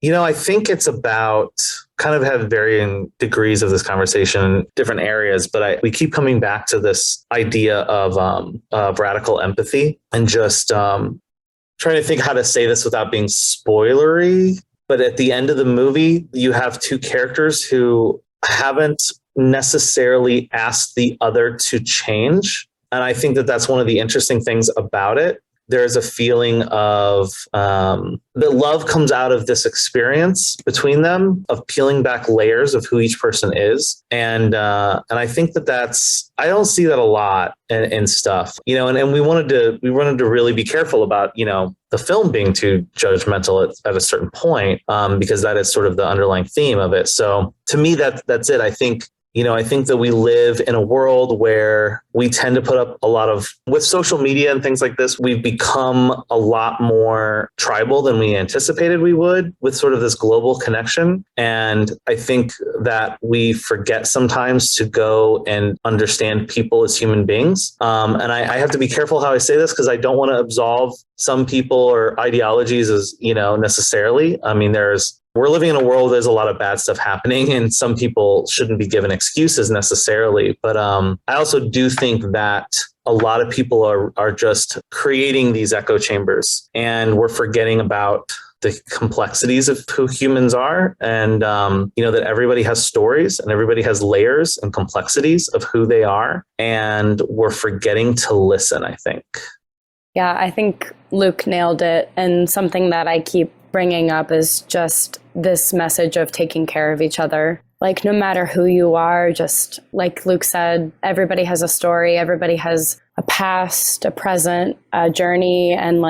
I think it's about kind of have varying degrees of this conversation in different areas, but we keep coming back to this idea of radical empathy and just trying to think how to say this without being spoilery, but at the end of the movie, you have two characters who haven't necessarily asked the other to change. And I think that that's one of the interesting things about it. There's a feeling of that love comes out of this experience between them of peeling back layers of who each person is. And I think that I don't see that a lot in stuff, and we wanted to really be careful about, the film being too judgmental at a certain point, because that is sort of the underlying theme of it. So to me, that's it. I think that we live in a world where we tend to put up with social media and things like this, we've become a lot more tribal than we anticipated we would with sort of this global connection. And I think that we forget sometimes to go and understand people as human beings. And I have to be careful how I say this because I don't want to absolve some people or ideologies as, necessarily. I mean, we're living in a world where there's a lot of bad stuff happening and some people shouldn't be given excuses necessarily. But I also do think that a lot of people are just creating these echo chambers and we're forgetting about the complexities of who humans are and, that everybody has stories and everybody has layers and complexities of who they are. And we're forgetting to listen, I think. Yeah, I think Luke nailed it. And something that I keep bringing up is just this message of taking care of each other. Like, no matter who you are, just like Luke said, everybody has a story. Everybody has a past, a present, a journey, and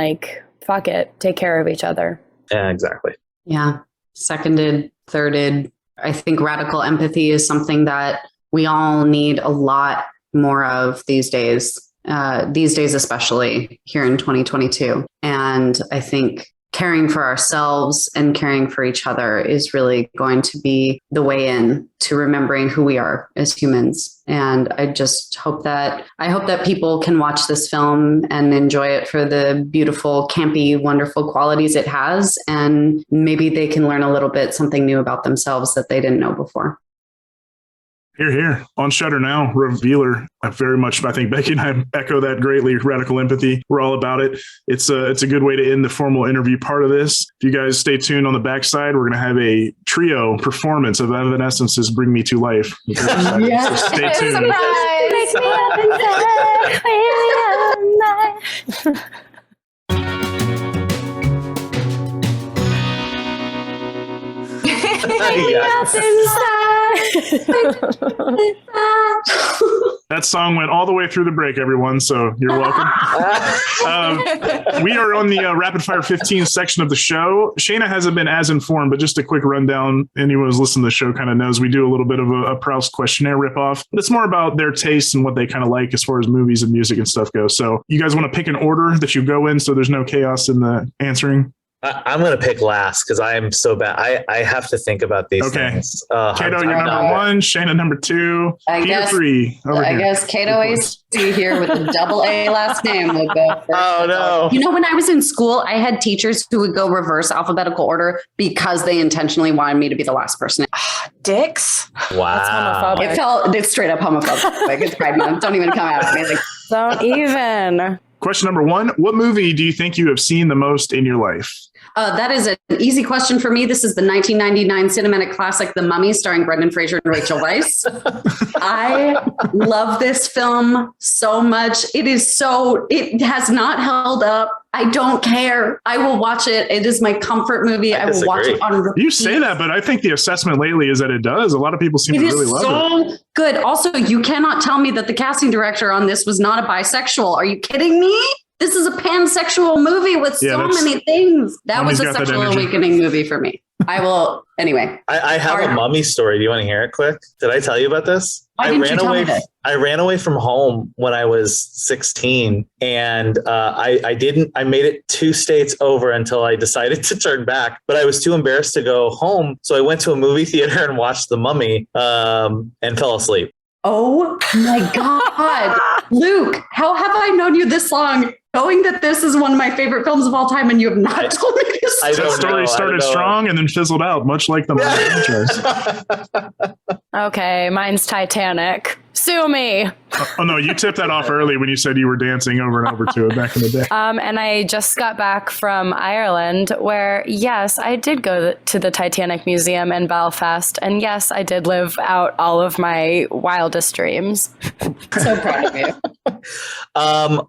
fuck it, take care of each other. Yeah, exactly. Yeah. Seconded, thirded. I think radical empathy is something that we all need a lot more of these days especially here in 2022. And I think caring for ourselves and caring for each other is really going to be the way in to remembering who we are as humans. And I just hope that people can watch this film and enjoy it for the beautiful, campy, wonderful qualities it has. And maybe they can learn a little bit something new about themselves that they didn't know before. Here. On Shudder now, Revealer. I think Becky and I echo that greatly. Radical empathy. We're all about it. It's a good way to end the formal interview part of this. If you guys stay tuned on the backside, we're going to have a trio performance of Evanescence's Bring Me to Life. Yes. So stay tuned. That song went all the way through the break, everyone, so you're welcome. We are on the Rapid Fire 15 section of the show. Shaina hasn't been as informed, but just a quick rundown. Anyone who's listened to the show kind of knows we do a little bit of a Proust questionnaire ripoff. But it's more about their tastes and what they kind of like as far as movies and music and stuff goes. So you guys want to pick an order that you go in so there's no chaos in the answering? I'm going to pick last because I am so bad. I have to think about these things. Caito, you're number one. Shaina, number two. Peter, three. I guess Caito Aase here with a double A last name would go first. Oh, no. When I was in school, I had teachers who would go reverse alphabetical order because they intentionally wanted me to be the last person. Dicks. Wow. It's straight up homophobic. It's Pride Month. Don't even come at me. Don't even. Question number one. What movie do you think you have seen the most in your life? That is an easy question for me. This is the 1999 cinematic classic, The Mummy, starring Brendan Fraser and Rachel Weisz. I love this film so much. It has not held up. I don't care. I will watch it. It is my comfort movie. I will watch it on repeat. You say that, but I think the assessment lately is that it does. A lot of people seem to really love it. It is so good. Also, you cannot tell me that the casting director on this was not a bisexual. Are you kidding me? This is a pansexual movie with so many things. That was a sexual awakening movie for me. I will, anyway. I have a Mummy story. Do you want to hear it quick? Did I tell you about this? Why didn't you tell me that? I ran away from home when I was 16 and I made it 2 states over until I decided to turn back, but I was too embarrassed to go home. So I went to a movie theater and watched The Mummy and fell asleep. Oh my God. Luke, how have I known you this long? Knowing that this is one of my favorite films of all time and you have not told me this story. That story started strong and then fizzled out, much like the franchise. Okay, mine's Titanic. Sue me. Oh no, you tipped that off early when you said you were dancing over and over to it back in the day. And I just got back from Ireland where, yes, I did go to the Titanic Museum in Belfast. And yes, I did live out all of my wildest dreams. So proud of you.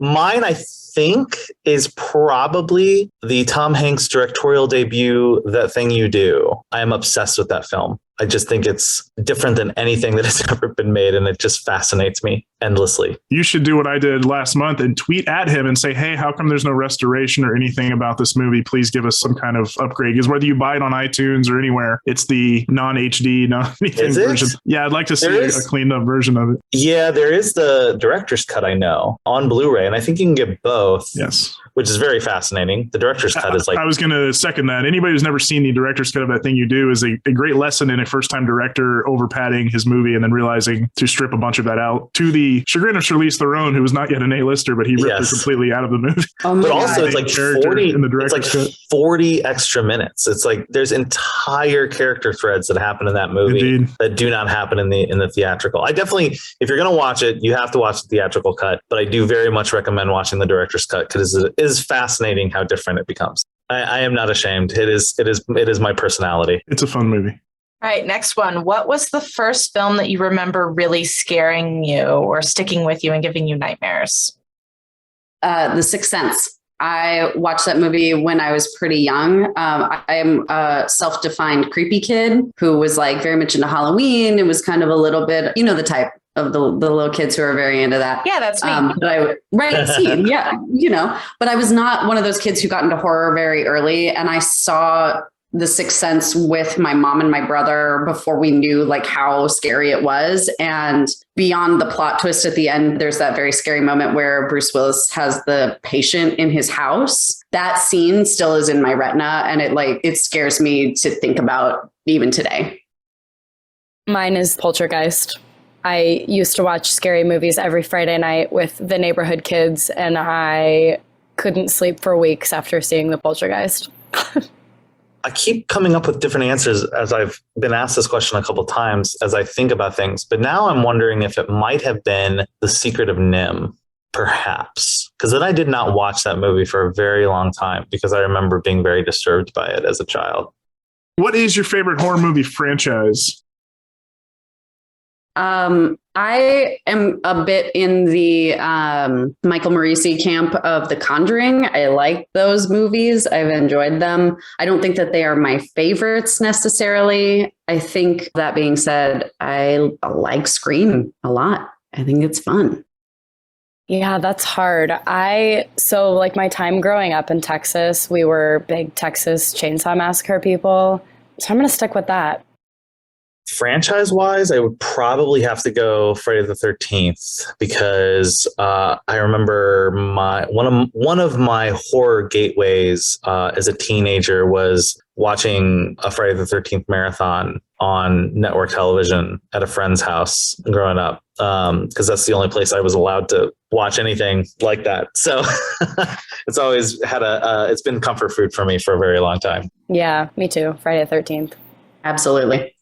Mine, I think, is probably the Tom Hanks directorial debut, That Thing You Do. I am obsessed with that film. I just think it's different than anything that has ever been made, and it just fascinates me endlessly. You should do what I did last month and tweet at him and say, hey, how come there's no restoration or anything about this movie? Please give us some kind of upgrade. Because whether you buy it on iTunes or anywhere, it's the non-HD, non-anything version. Yeah, I'd like to see a cleaned up version of it. Yeah, there is the director's cut, I know, on Blu-ray, and I think you can get both. Yes. Which is very fascinating. The director's cut is like... I was going to second that. Anybody who's never seen the director's cut of That Thing You Do is a great lesson in a first-time director over-padding his movie and then realizing to strip a bunch of that out. To the chagrin of Charlize Theron, who was not yet an A-lister, but he ripped her completely out of the movie. But also it's like 40 extra minutes. It's like there's entire character threads that happen in that movie that do not happen in the theatrical. I definitely, if you're going to watch it, you have to watch the theatrical cut, but I do very much recommend watching the director's cut because it is fascinating how different it becomes. I am not ashamed. It is my personality. It's a fun movie. All right, next one. What was the first film that you remember really scaring you or sticking with you and giving you nightmares? The Sixth Sense. I watched that movie when I was pretty young. I am a self-defined creepy kid who was like very much into Halloween. It was kind of a little bit, you know, the type of the little kids who are very into that. Yeah, that's me. Yeah, you know, but I was not one of those kids who got into horror very early. And I saw The Sixth Sense with my mom and my brother before we knew like how scary it was. And beyond the plot twist at the end, there's that very scary moment where Bruce Willis has the patient in his house. That scene still is in my retina, and it scares me to think about even today. Mine is Poltergeist. I used to watch scary movies every Friday night with the neighborhood kids, and I couldn't sleep for weeks after seeing the Poltergeist. I keep coming up with different answers as I've been asked this question a couple of times as I think about things. But now I'm wondering if it might have been The Secret of NIMH, perhaps. Because then I did not watch that movie for a very long time because I remember being very disturbed by it as a child. What is your favorite horror movie franchise? I am a bit in the Michael Morisi camp of The Conjuring. I like those movies. I've enjoyed them. I don't think that they are my favorites necessarily. I think that being said, I like Scream a lot. I think it's fun. Yeah, that's hard. So my time growing up in Texas, we were big Texas Chainsaw Massacre people. So I'm going to stick with that. Franchise-wise, I would probably have to go Friday the 13th because I remember one of my horror gateways as a teenager was watching a Friday the 13th marathon on network television at a friend's house growing up because that's the only place I was allowed to watch anything like that. So it's always had it's been comfort food for me for a very long time. Yeah, me too. Friday the 13th. Absolutely.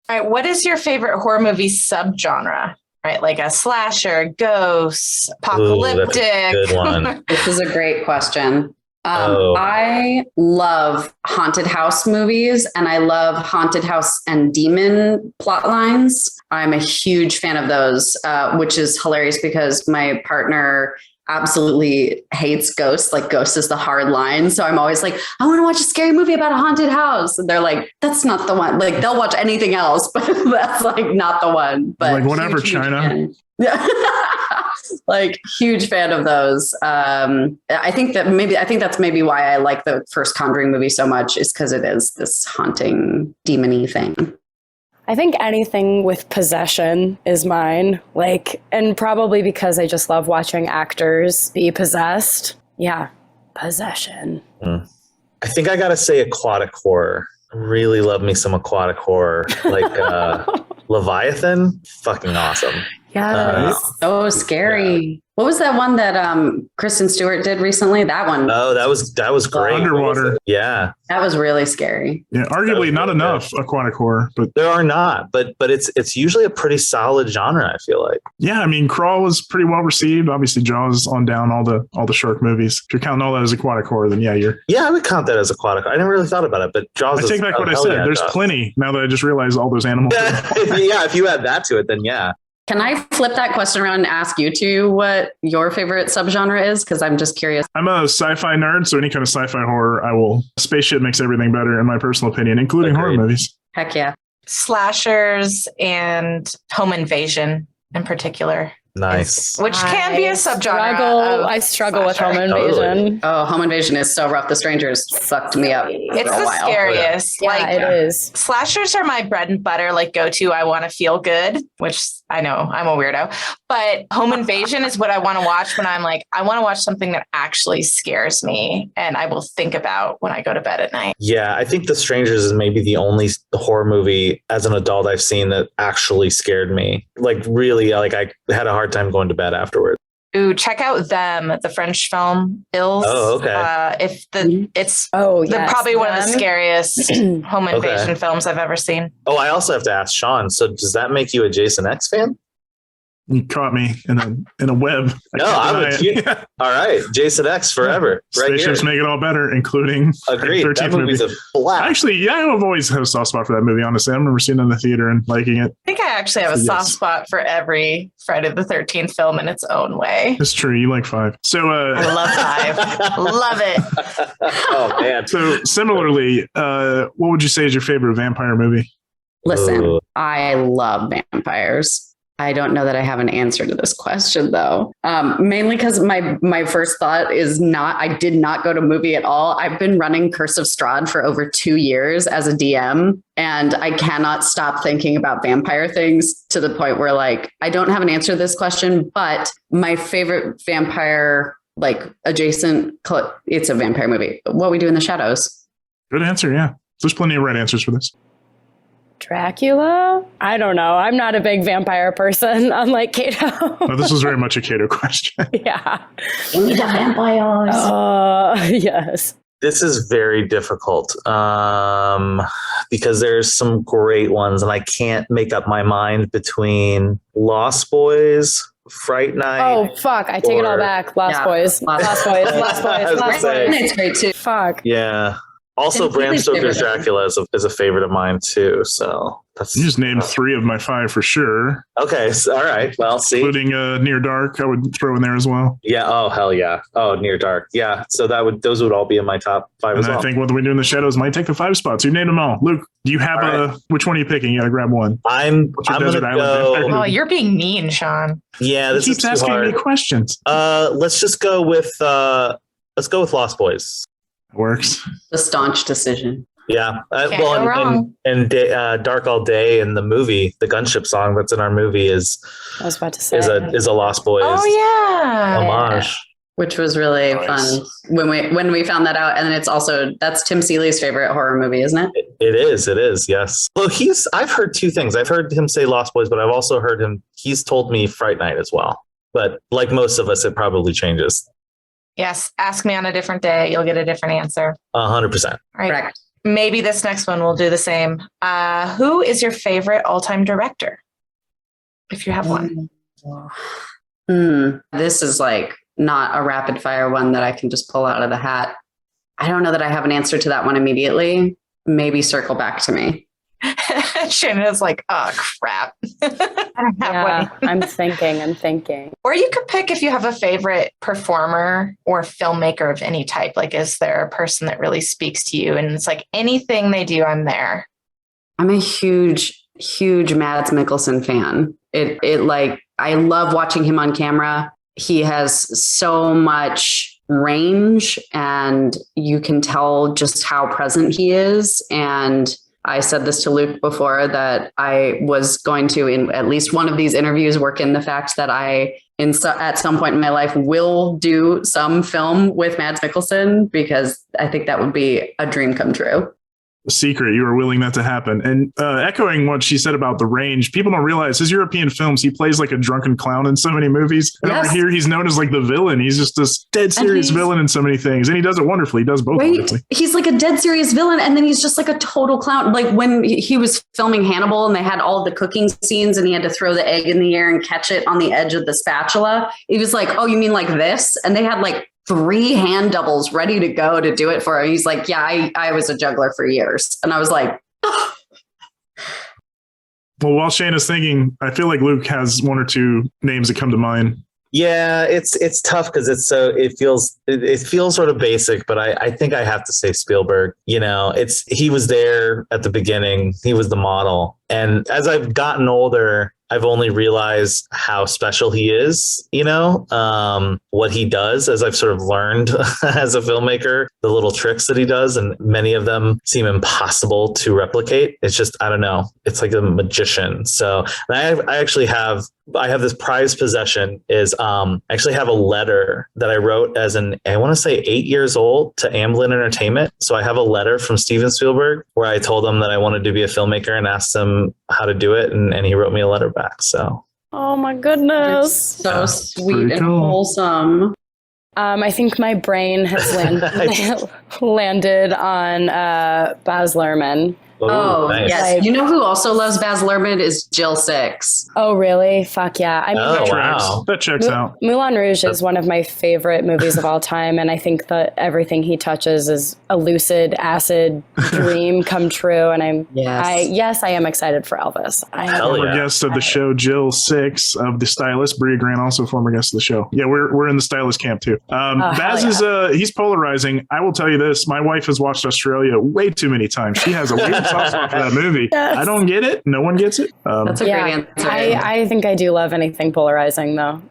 All right, what is your favorite horror movie subgenre? Right, like a slasher, ghosts, apocalyptic. Ooh, that's a good one. This is a great question. I love haunted house movies, and I love haunted house and demon plot lines. I'm a huge fan of those, which is hilarious because my partner absolutely hates ghosts. Like, ghosts is the hard line. So I'm always like, I want to watch a scary movie about a haunted house. And they're like, that's not the one. Like, they'll watch anything else, but that's like not the one. But like, whatever, China. Like, huge fan of those. I think that's maybe why I like the first Conjuring movie so much, is because it is this haunting, demon-y thing. I think anything with possession is mine. And probably because I just love watching actors be possessed. Yeah, possession. I think I gotta say aquatic horror. I really love me some aquatic horror. Like Leviathan, fucking awesome. Yeah, so scary. What was that one that Kristen Stewart did recently? That one. Oh, that was great. Underwater. Yeah. That was really scary. Yeah, arguably not enough aquatic horror, but there are not. But it's usually a pretty solid genre, I feel like. Yeah, I mean, Crawl was pretty well received. Obviously, Jaws on down, all the shark movies. If you're counting all that as aquatic horror, then yeah, I would count that as aquatic. I never really thought about it, but Jaws. I take back what I said. There's plenty now that I just realized all those animals. Yeah, if you add that to it, then yeah. Can I flip that question around and ask you two what your favorite subgenre is? Because I'm just curious. I'm a sci-fi nerd, so any kind of sci-fi horror, I will. Spaceship makes everything better, in my personal opinion, including horror movies. Heck yeah. Slashers and home invasion in particular. Nice. Which can be a subgenre. I struggle with home invasion. Totally. Oh, home invasion is so rough. The Strangers fucked me up. It's the scariest. Yeah, it is. Slashers are my bread and butter, like go to. I want to feel good, which I know I'm a weirdo, but home invasion is what I want to watch when I'm like, I want to watch something that actually scares me and I will think about when I go to bed at night. Yeah, I think The Strangers is maybe the only horror movie as an adult I've seen that actually scared me. Like really, like I had a hard time going to bed afterwards. Ooh, check out Them, the French film Ills. Oh, okay. It's yes, probably one of the scariest home invasion films I've ever seen. Oh, I also have to ask Sean. So does that make you a Jason X fan? You caught me in a web. No, I'm a all right. Jason X forever. Right Spaceships here. make it all better, including Agreed. That movie's a blast. Actually, yeah, I've always had a soft spot for that movie, honestly. I remember seeing it in the theater and liking it. I think I actually have a soft spot for every Friday the 13th film in its own way. It's true. You like 5. So I love 5. Love it. Oh, man. So similarly, what would you say is your favorite vampire movie? Listen, I love vampires. I don't know that I have an answer to this question, though. Mainly because my first thought is I did not go to movie at all. I've been running Curse of Strahd for over 2 years as a DM, and I cannot stop thinking about vampire things to the point where, like, I don't have an answer to this question, but my favorite vampire, like, adjacent, it's a vampire movie. What We Do in the Shadows. Good answer, yeah. There's plenty of right answers for this. Dracula? I don't know. I'm not a big vampire person, unlike Caito. Well, this was very much a Caito question. Yeah. We got vampires. Yes. This is very difficult because there's some great ones, and I can't make up my mind between Lost Boys, Fright Night. Oh, fuck. I take it all back. Lost Boys. Lost Boys. It's great, too. Fuck. Yeah. Also, Bram Stoker's Dracula is a favorite of mine, too. So that's. You just named 3 of my 5 for sure. Okay. So, all right. Well, see. Including Near Dark, I would throw in there as well. Yeah. Oh, hell yeah. Oh, Near Dark. Yeah. So those would all be in my top 5 as well. I think What We Do in the Shadows might take the 5 spots. You named them all. Luke, do you have which one are you picking? You got to grab one. I'm going to go. Oh, you're being mean, Sean. Yeah. This keeps asking me questions. Let's just go with Lost Boys. Works. The staunch decision. Yeah. Dark All Day in the movie, the gunship song that's in our movie is a Lost Boys homage. Which was really fun when we found that out. And then that's Tim Seeley's favorite horror movie, isn't it? It is, yes. Well, I've heard 2 things. I've heard him say Lost Boys, but I've also heard he's told me Fright Night as well. But like most of us, it probably changes. Yes. Ask me on a different day. You'll get a different answer. 100%. Right. Correct. Maybe this next one will do the same. Who is your favorite all-time director? If you have one. This is like not a rapid fire one that I can just pull out of the hat. I don't know that I have an answer to that one immediately. Maybe circle back to me. Shaina's like, oh, crap. I don't have one. I'm thinking. Or you could pick if you have a favorite performer or filmmaker of any type. Like, is there a person that really speaks to you? And it's like anything they do, I'm there. I'm a huge Mads Mikkelsen fan. I love watching him on camera. He has so much range, and you can tell just how present he is. And I said this to Luke before, that I was going to, in at least one of these interviews, work in the fact that at some point in my life, will do some film with Mads Mikkelsen, because I think that would be a dream come true. secret. You were willing that to happen. And echoing what she said about the range, people don't realize his European films, he plays like a drunken clown in so many movies. And over here, he's known as like the villain. He's just this dead serious villain in so many things. And he does it wonderfully. He does both wonderfully. He's like a dead serious villain. And then he's just like a total clown. Like when he was filming Hannibal and they had all the cooking scenes and he had to throw the egg in the air and catch it on the edge of the spatula. He was like, oh, you mean like this? And they had like 3 hand doubles ready to go to do it for him. He's like, yeah, I was a juggler for years. And I was like, oh. Well, while Shaina's thinking, I feel like Luke has 1 or 2 names that come to mind. Yeah, it's tough because it feels sort of basic, but I think I have to say Spielberg. You know, he was there at the beginning. He was the model. And as I've gotten older, I've only realized how special he is, you know, what he does as I've sort of learned as a filmmaker, the little tricks that he does. And many of them seem impossible to replicate. It's just, I don't know. It's like a magician. So I have this prized possession is I actually have a letter that I wrote as I want to say 8 years old to Amblin Entertainment. So I have a letter from Steven Spielberg where I told him that I wanted to be a filmmaker and asked him how to do it. And he wrote me a letter back. So. Oh my goodness. So sweet and wholesome. I think my brain has landed on Baz Luhrmann. Oh, nice. Yes. You know who also loves Baz Luhrmann is Jill Six. Oh, really? Fuck yeah. I mean, that checks out. Moulin Rouge is one of my favorite movies of all time. And I think that everything he touches is a lucid, acid dream come true. And I am excited for Elvis. Former guest of the show, Jill Six of The Stylist. Bria Grant, also former guest of the show. Yeah, we're in the Stylist camp too. Baz is he's polarizing. I will tell you this. My wife has watched Australia way too many times. She has a weird soft spot for that movie. Yes. I don't get it. No one gets it. That's a great answer. I think I do love anything polarizing though.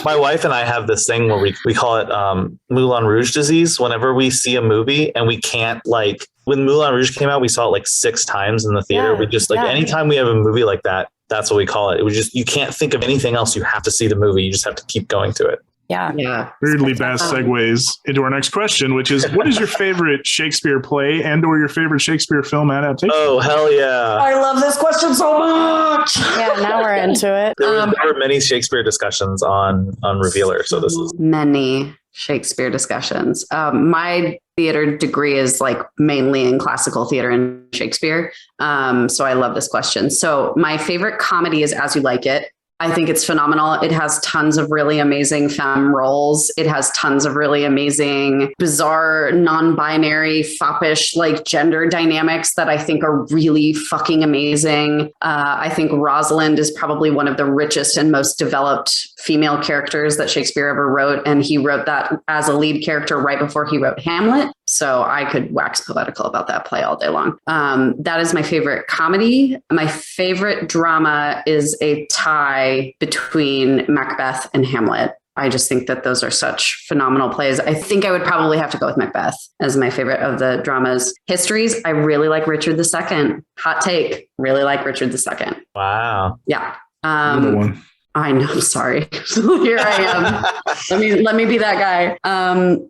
My wife and I have this thing where we call it Moulin Rouge disease. Whenever we see a movie and we can't when Moulin Rouge came out, we saw it like 6 times in the theater. Yeah, we just anytime we have a movie like that, that's what we call it. You can't think of anything else. You have to see the movie. You just have to keep going to it. Yeah. Weirdly Bass segues into our next question, which is, what is your favorite Shakespeare play and or your favorite Shakespeare film adaptation? Oh, hell yeah. I love this question so much. Yeah, now we're into it. There were many Shakespeare discussions on Revealer. So this is many Shakespeare discussions. My theater degree is mainly in classical theater and Shakespeare. So I love this question. So my favorite comedy is As You Like It. I think it's phenomenal. It has tons of really amazing femme roles. It has tons of really amazing, bizarre, non-binary, foppish, gender dynamics that I think are really fucking amazing. I think Rosalind is probably one of the richest and most developed female characters that Shakespeare ever wrote. And he wrote that as a lead character right before he wrote Hamlet. So I could wax poetical about that play all day long. That is my favorite comedy. My favorite drama is a tie between Macbeth and Hamlet. I just think that those are such phenomenal plays. I think I would probably have to go with Macbeth as my favorite of the dramas. Histories, I really like Richard II. Hot take, really like Richard II. Wow. Yeah. Another one. I know. I'm sorry. Here I am. Let me be that guy.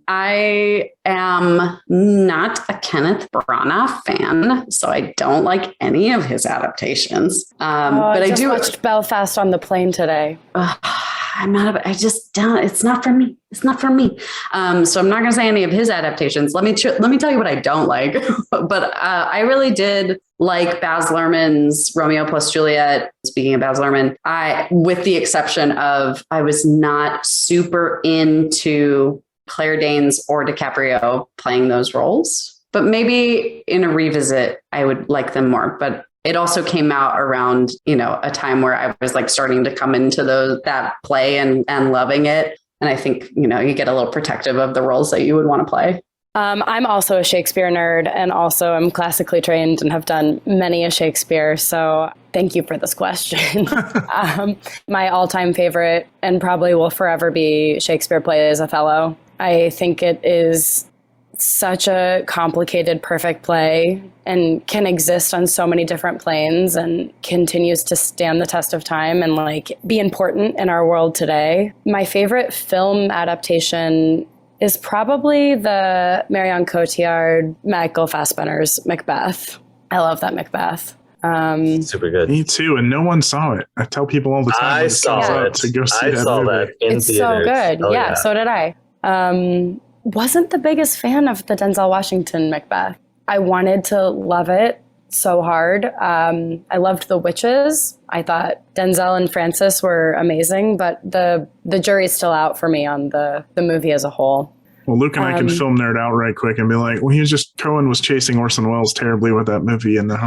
I am not a Kenneth Branagh fan, so I don't like any of his adaptations. But I do watched Belfast on the plane today. I'm not. I just don't. It's not for me. It's not for me. So I'm not going to say any of his adaptations. Let me tell you what I don't like. But I really did like Baz Luhrmann's Romeo plus Juliet. Speaking of Baz Luhrmann, with the exception of I was not super into Claire Danes or DiCaprio playing those roles. But maybe in a revisit, I would like them more. But it also came out around, a time where I was starting to come into that play and loving it. And I think, you get a little protective of the roles that you would want to play. I'm also a Shakespeare nerd and also I'm classically trained and have done many a Shakespeare. So thank you for this question. My all-time favorite and probably will forever be Shakespeare play is Othello. I think it is such a complicated, perfect play and can exist on so many different planes and continues to stand the test of time and be important in our world today. My favorite film adaptation is probably the Marion Cotillard, Michael Fassbender's Macbeth. I love that Macbeth. Super good. Me too, and no one saw it. I tell people all the time I saw it. to go see I that saw movie. that in It's theaters. so good. Oh, yeah, so did I. Wasn't the biggest fan of the Denzel Washington Macbeth. I wanted to love it so hard. I loved The Witches. I thought Denzel and Frances were amazing, but the jury's still out for me on the movie as a whole. Well, Luke and I can film nerd out right quick and be like, well, Cohen was chasing Orson Welles terribly with that movie. And Yeah.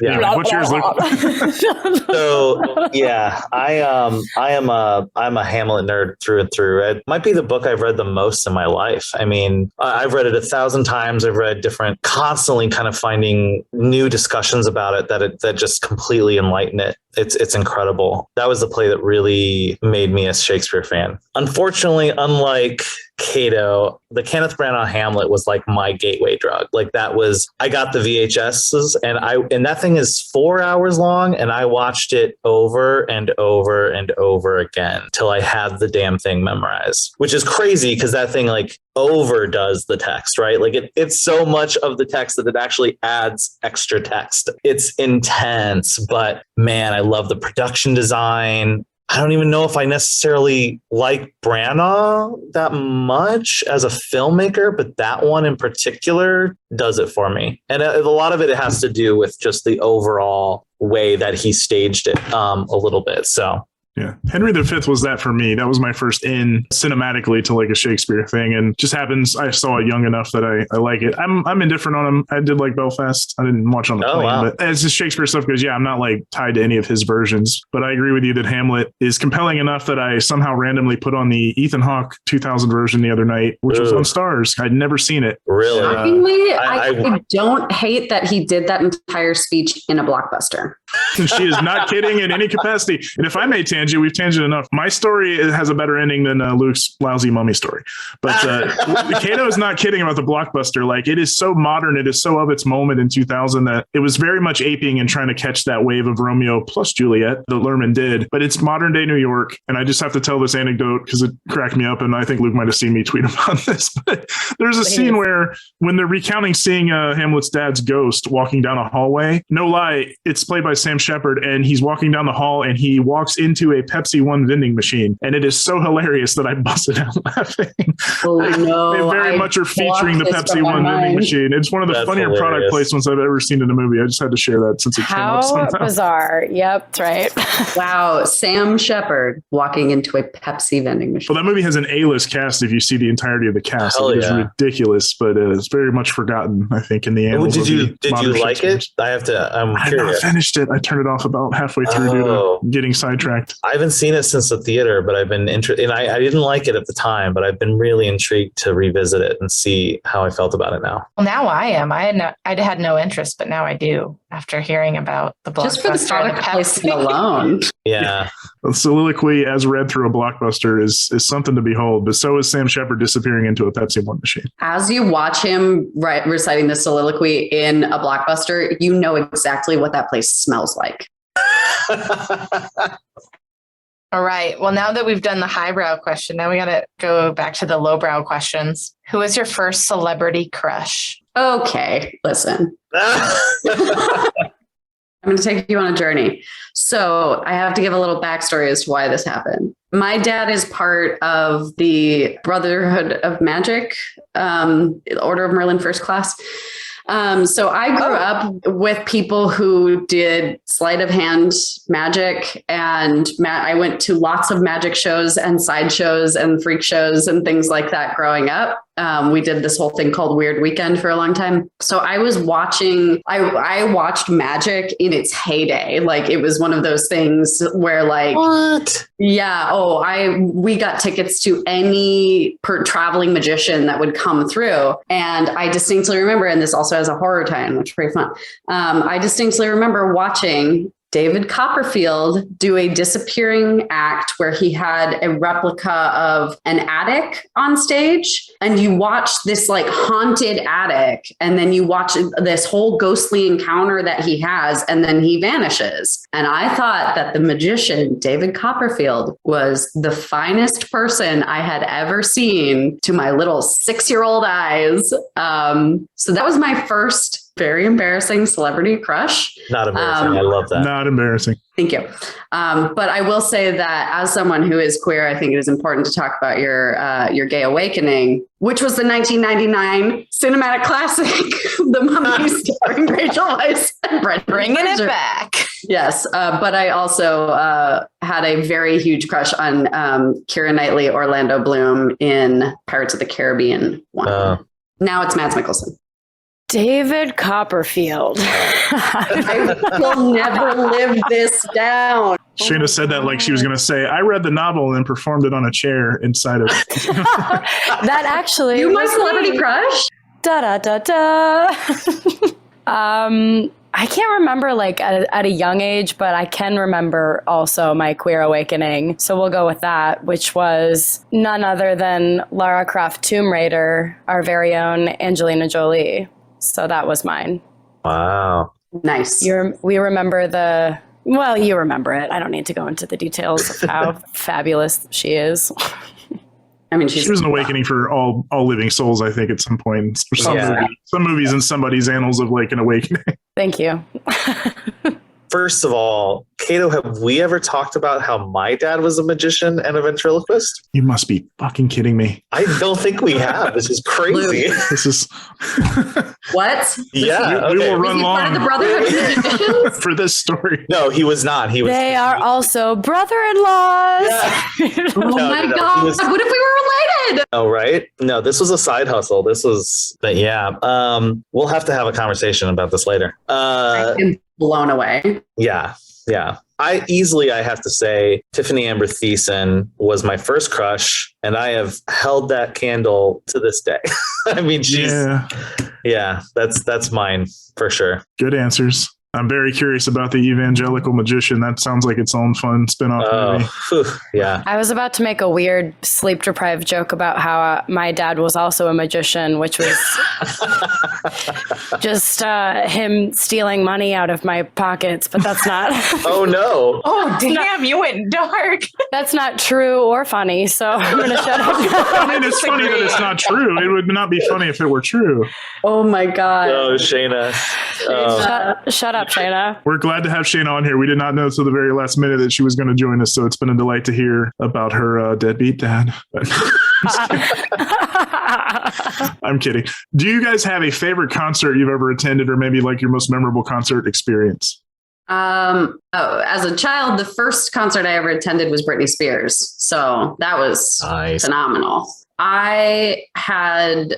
Anyway, what's yours, Luke? So yeah, I'm a Hamlet nerd through and through. It might be the book I've read the most in my life. I mean, I've read it 1,000 times. I've read constantly kind of finding new discussions about it that just completely enlighten it. It's incredible. That was the play that really made me a Shakespeare fan. Unfortunately, unlike Caito, the Kenneth Branagh Hamlet was like my gateway drug. Like I got the VHSs and that thing is 4 hours long, and I watched it over and over and over again till I had the damn thing memorized, which is crazy because that thing like overdoes the text, right? Like it's so much of the text that it actually adds extra text. It's intense, but man, I love the production design. I don't even know if I necessarily like Branagh that much as a filmmaker, but that one in particular does it for me. And a lot of it has to do with just the overall way that he staged it a little bit. So yeah. Henry V was that for me. That was my first in cinematically to like a Shakespeare thing. And just happens I saw it young enough that I like it. I'm indifferent on him. I did like Belfast. I didn't watch on the plane. Wow. But as the Shakespeare stuff goes, yeah, I'm not like tied to any of his versions. But I agree with you that Hamlet is compelling enough that I somehow randomly put on the Ethan Hawke 2000 version the other night, which was on Stars. I'd never seen it. Really? Shockingly, I don't hate that he did that entire speech in a blockbuster. She is not kidding in any capacity. And if I may tangent, we've tangented enough. My story has a better ending than Luke's lousy mummy story. But Caito is not kidding about the blockbuster. Like, it is so modern. It is so of its moment in 2000 that it was very much aping and trying to catch that wave of Romeo plus Juliet that Lerman did. But it's modern day New York. And I just have to tell this anecdote because it cracked me up. And I think Luke might have seen me tweet about this. But there's a scene where when they're recounting seeing Hamlet's dad's ghost walking down a hallway, no lie, it's played by Sam Shepard, and he's walking down the hall and he walks into a Pepsi One vending machine, and it is so hilarious that I busted out laughing. Oh no! They very much are featuring the Pepsi One vending machine. It's one of the funnier product placements I've ever seen in a movie. I just had to share that since it came up somehow. How bizarre! Yep, that's right. Wow, Sam Shepard walking into a Pepsi vending machine. Well, that movie has an A-list cast. If you see the entirety of the cast, it is ridiculous, but it's very much forgotten, I think, in the annals. Did you like it? I'm curious. I finished it. I turned it off about halfway through due to getting sidetracked. I haven't seen it since the theater, but I've been interested. And I didn't like it at the time, but I've been really intrigued to revisit it and see how I felt about it now. Well, now I am. I had no interest, but now I do after hearing about the blockbuster. Just for the product placement alone. Yeah. The soliloquy as read through a blockbuster is something to behold, but so is Sam Shepard disappearing into a Pepsi One machine. As you watch him reciting the soliloquy in a blockbuster, you know exactly what that place smells like. All right. Well, now that we've done the highbrow question, now we got to go back to the lowbrow questions. Who was your first celebrity crush? Okay, listen. I'm going to take you on a journey. So I have to give a little backstory as to why this happened. My dad is part of the Brotherhood of Magic, Order of Merlin First Class. So I grew up with people who did sleight of hand magic, and I went to lots of magic shows and sideshows and freak shows and things like that growing up. We did this whole thing called Weird Weekend for a long time. So I was watching, I watched magic in its heyday. Like, it was one of those things where like, what? Yeah. We got tickets to any traveling magician that would come through. And I distinctly remember, and this also has a horror tie-in, which is pretty fun. I distinctly remember watching David Copperfield do a disappearing act where he had a replica of an attic on stage, and you watch this like haunted attic, and then you watch this whole ghostly encounter that he has, and then he vanishes. And I thought that the magician, David Copperfield, was the finest person I had ever seen to my little 6-year-old eyes. So that was my first very embarrassing celebrity crush. Not embarrassing. I love that. Not embarrassing. Thank you. But I will say that as someone who is queer, I think it is important to talk about your gay awakening, which was the 1999 cinematic classic, The Mummy, starring Rachel Weisz and Brendan Bringing Fraser. it back. Yes, but I also had a very huge crush on Keira Knightley, Orlando Bloom in Pirates of the Caribbean 1. Now it's Mads Mikkelsen. David Copperfield. I will never live this down. Shaina said that like she was going to say, I read the novel and then performed it on a chair inside of That actually. You my was celebrity me. crush? Da da da da. I can't remember like at a young age, but I can remember also my queer awakening. So we'll go with that, which was none other than Lara Croft Tomb Raider, our very own Angelina Jolie. So that was mine. Wow. Nice. We remember well, you remember it. I don't need to go into the details of how fabulous she is. I mean, she was an awakening for all living souls, I think, at some point. For some movies in somebody's annals of like an awakening. Thank you. First of all, Caito, have we ever talked about how my dad was a magician and a ventriloquist? You must be fucking kidding me. I don't think we have. This is crazy. This is what? Yeah. We will Is run he part of the long Brotherhood of Magicians? for this story. No, he was not. They are also brother-in-laws. Yeah. Oh my God. What if we were related? Oh, right. No, this was a side hustle. But yeah. We'll have to have a conversation about this later. I am blown away. Yeah. I have to say Tiffany Amber Thiessen was my first crush, and I have held that candle to this day. I mean, that's mine for sure. Good answers. I'm very curious about the evangelical magician. That sounds like its own fun spin-off movie. Yeah. I was about to make a weird sleep-deprived joke about how my dad was also a magician, which was just him stealing money out of my pockets, but that's not. Oh, no. Oh, damn, you went dark. That's not true or funny, so I'm going to shut up. I mean, it's funny that it's not true. It would not be funny if it were true. Oh, my God. Oh, Shaina. Shut up, Shaina. We're glad to have Shaina on here. We did not know till the very last minute that she was going to join us, so it's been a delight to hear about her deadbeat dad. I'm kidding. Do you guys have a favorite concert you've ever attended, or maybe like your most memorable concert experience? As a child, the first concert I ever attended was Britney Spears. So that was phenomenal. I had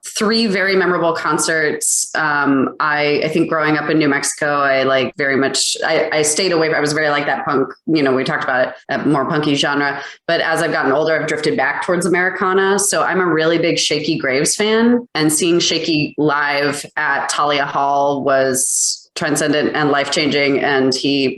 3 very memorable concerts. I think growing up in New Mexico, I stayed away. I was very like that punk, we talked about it, that more punky genre. But as I've gotten older, I've drifted back towards Americana. So I'm a really big Shaky Graves fan, and seeing Shaky live at Talia Hall was transcendent and life-changing. And he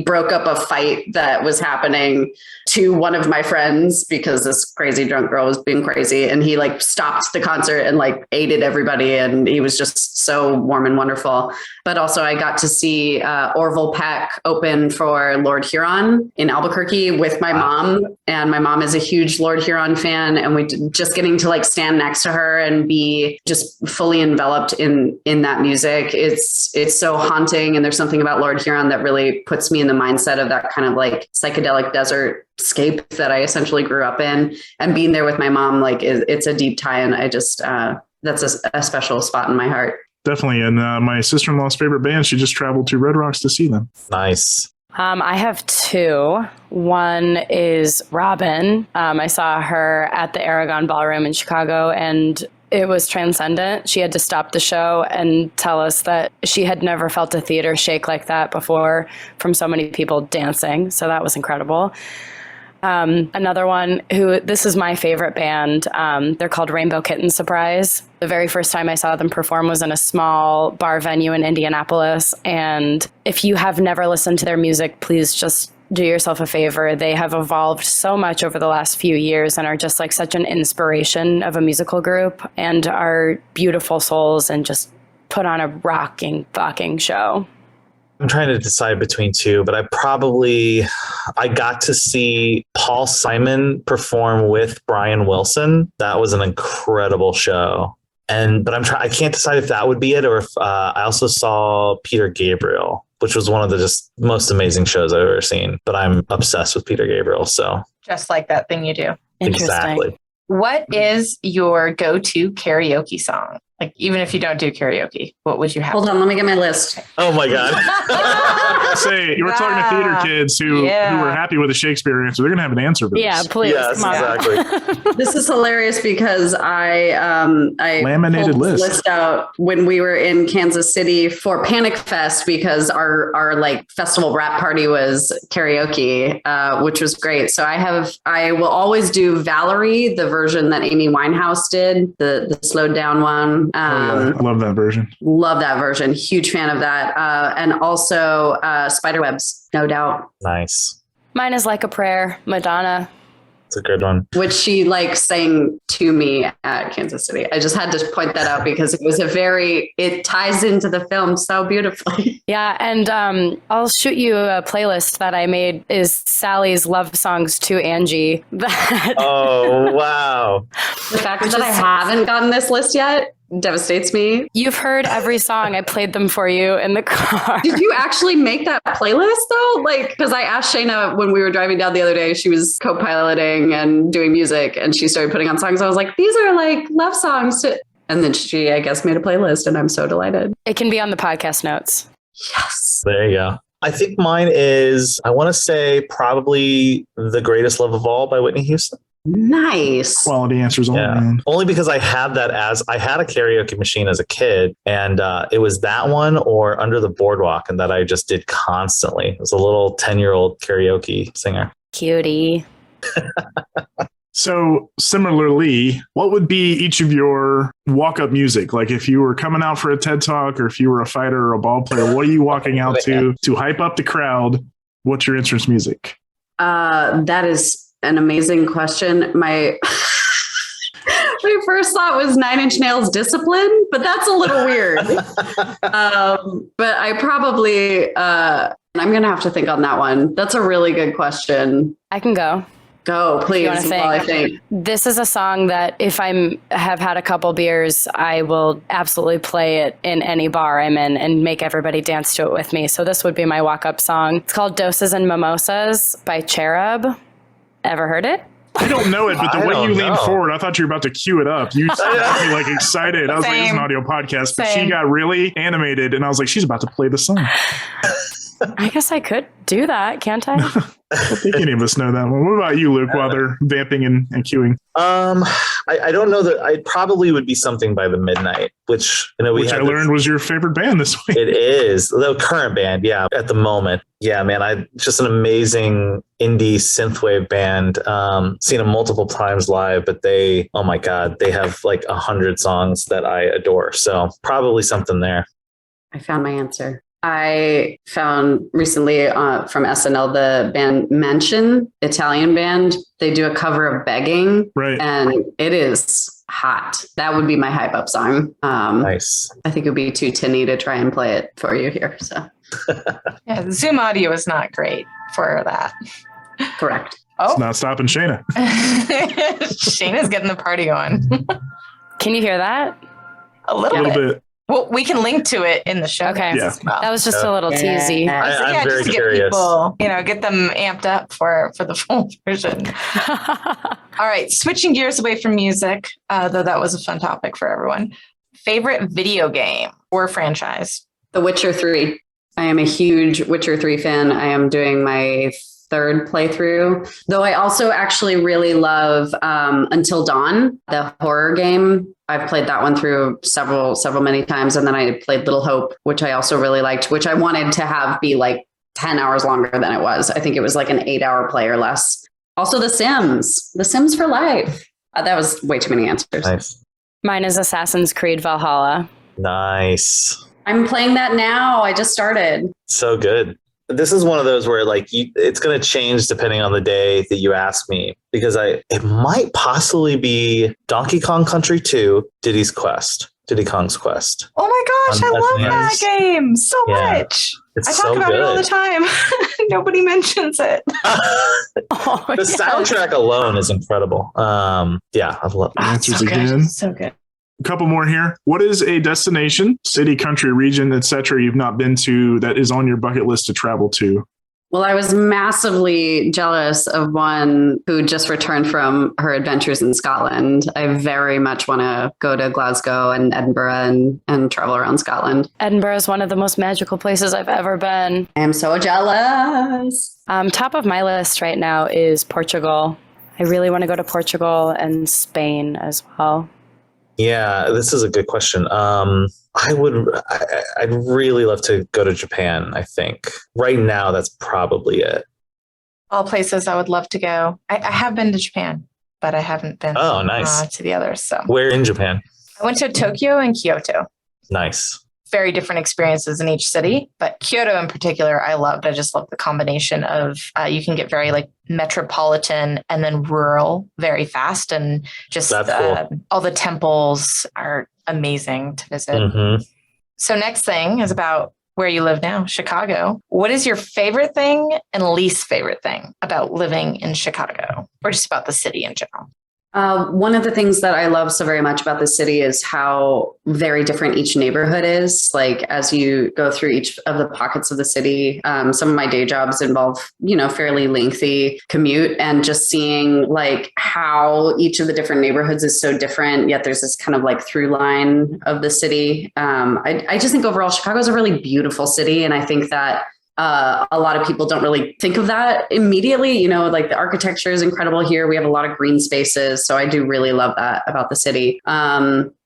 broke up a fight that was happening to one of my friends because this crazy drunk girl was being crazy, and he stopped the concert and aided everybody, and he was just so warm and wonderful. But also I got to see Orville Peck open for Lord Huron in Albuquerque with my mom, and my mom is a huge Lord Huron fan, and we just getting to stand next to her and be just fully enveloped in that music. It's so haunting, and there's something about Lord Huron that really puts me in the mindset of that kind of psychedelic desert scape that I essentially grew up in, and being there with my mom, it's a deep tie. And I just, that's a special spot in my heart. Definitely. And my sister-in-law's favorite band, she just traveled to Red Rocks to see them. Nice. I have 2. One is Robin. I saw her at the Aragon Ballroom in Chicago, and it was transcendent. She had to stop the show and tell us that she had never felt a theater shake like that before from so many people dancing. So that was incredible. Another one who, this is my favorite band. They're called Rainbow Kitten Surprise. The very first time I saw them perform was in a small bar venue in Indianapolis. And if you have never listened to their music, please just do yourself a favor. They have evolved so much over the last few years and are just like such an inspiration of a musical group and are beautiful souls and just put on a rocking fucking show. I'm trying to decide between two, but I got to see Paul Simon perform with Brian Wilson. That was an incredible show. But I can't decide if that would be it or if I also saw Peter Gabriel, which was one of the just most amazing shows I've ever seen. But I'm obsessed with Peter Gabriel. So just like that thing you do. Exactly. What is your go-to karaoke song? Like, even if you don't do karaoke, what would you have? Hold on, let me get my list. Oh my God. Say, you were talking to theater kids who were happy with the Shakespeare answer. They're going to have an answer for this. Yeah, please. Yes, come on. exactly. This is hilarious because I Laminated pulled this list. list out when we were in Kansas City for Panic Fest because our like festival rap party was karaoke, which was great. So I will always do Valerie, the version that Amy Winehouse did, the slowed down one. I love that version. Love that version. Huge fan of that. And also Spiderwebs, no doubt. Nice. Mine is Like a Prayer, Madonna. It's a good one. Which she like sang to me at Kansas City. I just had to point that out because it was it ties into the film so beautifully. Yeah, and I'll shoot you a playlist that I made is Sally's love songs to Angie. Oh, wow. The fact that I haven't gotten this list yet devastates me. You've heard every song. I played them for you in the car. Did you actually make that playlist though? Like, because I asked Shaina when we were driving down the other day, she was co-piloting and doing music and she started putting on songs. I was like, these are like love songs. And then she, I guess, made a playlist and I'm so delighted. It can be on the podcast notes. Yes. There you go. I think mine is, I want to say probably The Greatest Love of All by Whitney Houston. Nice. Quality answers all around. Only because I had I had a karaoke machine as a kid and it was that one or Under the Boardwalk and that I just did constantly. I was a little 10-year-old karaoke singer. Cutie. So similarly, what would be each of your walk-up music? Like if you were coming out for a TED Talk or if you were a fighter or a ball player, what are you walking out to hype up the crowd? What's your entrance music? That is an amazing question. My first thought was Nine Inch Nails Discipline, but that's a little weird. But I probably, I'm going to have to think on that one. That's a really good question. I can go. Go, please. While I think. This is a song that if I have had a couple beers, I will absolutely play it in any bar I'm in and make everybody dance to it with me. So this would be my walk-up song. It's called Doses and Mimosas by Cherub. Ever heard it? I don't know it, but the way you leaned forward, I thought you were about to cue it up. You got me like excited. I was like, it's an audio podcast, but she got really animated and I was like, she's about to play the song. I guess I could do that, can't I? I don't think any of us know that one. What about you, Luke, while they're vamping and queuing? I don't know that I probably would be Something by the Midnight, which I learned was your favorite band this week. It is the current band. Yeah. At the moment. Yeah, man. Just an amazing indie synthwave band. Seen them multiple times live, but oh my God, they have like 100 songs that I adore. So probably something there. I found my answer. I found recently from SNL, the band Mansion, Italian band. They do a cover of Begging. Right. And it is hot. That would be my hype up song. Nice. I think it would be too tinny to try and play it for you here. So yeah, the Zoom audio is not great for that. Correct. Oh, it's not stopping Shaina. Shayna's getting the party on. Can you hear that? A little bit. bit. Well, we can link to it in the show. Okay. Yeah. Well. That was just a little teasy. I'm very just to curious. Get people, get them amped up for the full version. All right. Switching gears away from music, though that was a fun topic for everyone. Favorite video game or franchise? The Witcher 3. I am a huge Witcher 3 fan. I am doing my third playthrough, though I also actually really love Until Dawn, the horror game. I've played that one through several many times. And then I played Little Hope, which I also really liked, which I wanted to have be like 10 hours longer than it was. I think it was like an 8-hour play or less. Also, The Sims. The Sims for life. That was way too many answers. Nice. Mine is Assassin's Creed Valhalla. Nice. I'm playing that now. I just started. So good. This is one of those where like it's going to change depending on the day that you ask me, because it might possibly be Donkey Kong Country 2, Diddy Kong's Quest. Oh my gosh, I love that game so much. I talk about it all the time. Nobody mentions it. The soundtrack alone is incredible. Yeah, I love it. Answers so again. good. So good. A couple more here. What is a destination, city, country, region, etc. you've not been to that is on your bucket list to travel to? Well, I was massively jealous of one who just returned from her adventures in Scotland. I very much want to go to Glasgow and Edinburgh and travel around Scotland. Edinburgh is one of the most magical places I've ever been. I am so jealous. Top of my list right now is Portugal. I really want to go to Portugal and Spain as well. Yeah, this is a good question. I'd really love to go to Japan, I think. Right now, that's probably it. All places I would love to go. I have been to Japan, but I haven't been nice. To the others. So Where in Japan? I went to Tokyo and Kyoto. Nice. Very different experiences in each city, but Kyoto in particular, I loved. I just love the combination of you can get very like metropolitan and then rural very fast, and just cool. All the temples are amazing to visit. Mm-hmm. So next thing is about where you live now, Chicago. What is your favorite thing and least favorite thing about living in Chicago, or just about the city in general? One of the things that I love so very much about the city is how very different each neighborhood is. Like as you go through each of the pockets of the city, some of my day jobs involve, fairly lengthy commute, and just seeing like how each of the different neighborhoods is so different, yet there's this kind of like through line of the city. I just think overall Chicago is a really beautiful city. And I think that a lot of people don't really think of that immediately. Like the architecture is incredible here. We have a lot of green spaces. So I do really love that about the city.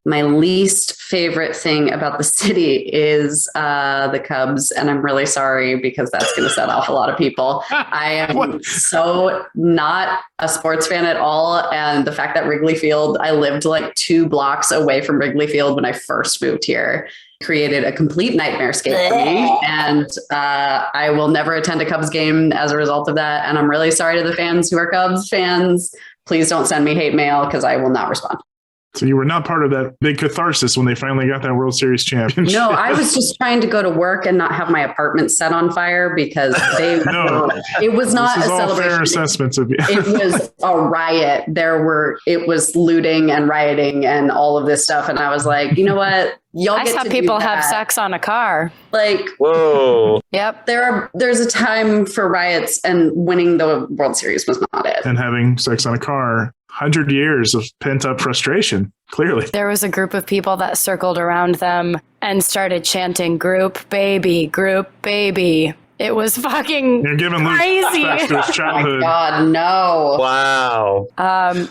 My least favorite thing about the city is the Cubs. And I'm really sorry because that's going to set off a lot of people. I am so not a sports fan at all. And the fact that Wrigley Field, I lived like 2 blocks away from Wrigley Field when I first moved here, created a complete nightmarescape for me. And I will never attend a Cubs game as a result of that. And I'm really sorry to the fans who are Cubs fans. Please don't send me hate mail because I will not respond. So you were not part of that big catharsis when they finally got that World Series championship. No, I was just trying to go to work and not have my apartment set on fire because it was not a celebration. Fair assessments of you. It was a riot. It was looting and rioting and all of this stuff. And I was like, you know what? I saw people have sex on a car. Like, whoa. Yep. There's a time for riots, and winning the World Series was not it. And having sex on a car. 100 years of pent-up frustration, clearly. There was a group of people that circled around them and started chanting, "Group baby, group baby." It was fucking You're giving crazy. Luke to his childhood. Oh my God, no. Wow.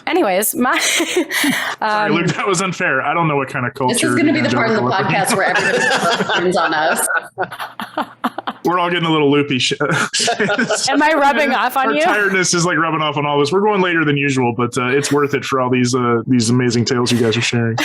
Anyways, Sorry, Luke, that was unfair. I don't know what kind of culture. This is going to be the part of the podcast where everybody turns on us. We're all getting a little loopy. Am I rubbing off on you? Our tiredness is like rubbing off on all of us. We're going later than usual, but it's worth it for all these amazing tales you guys are sharing.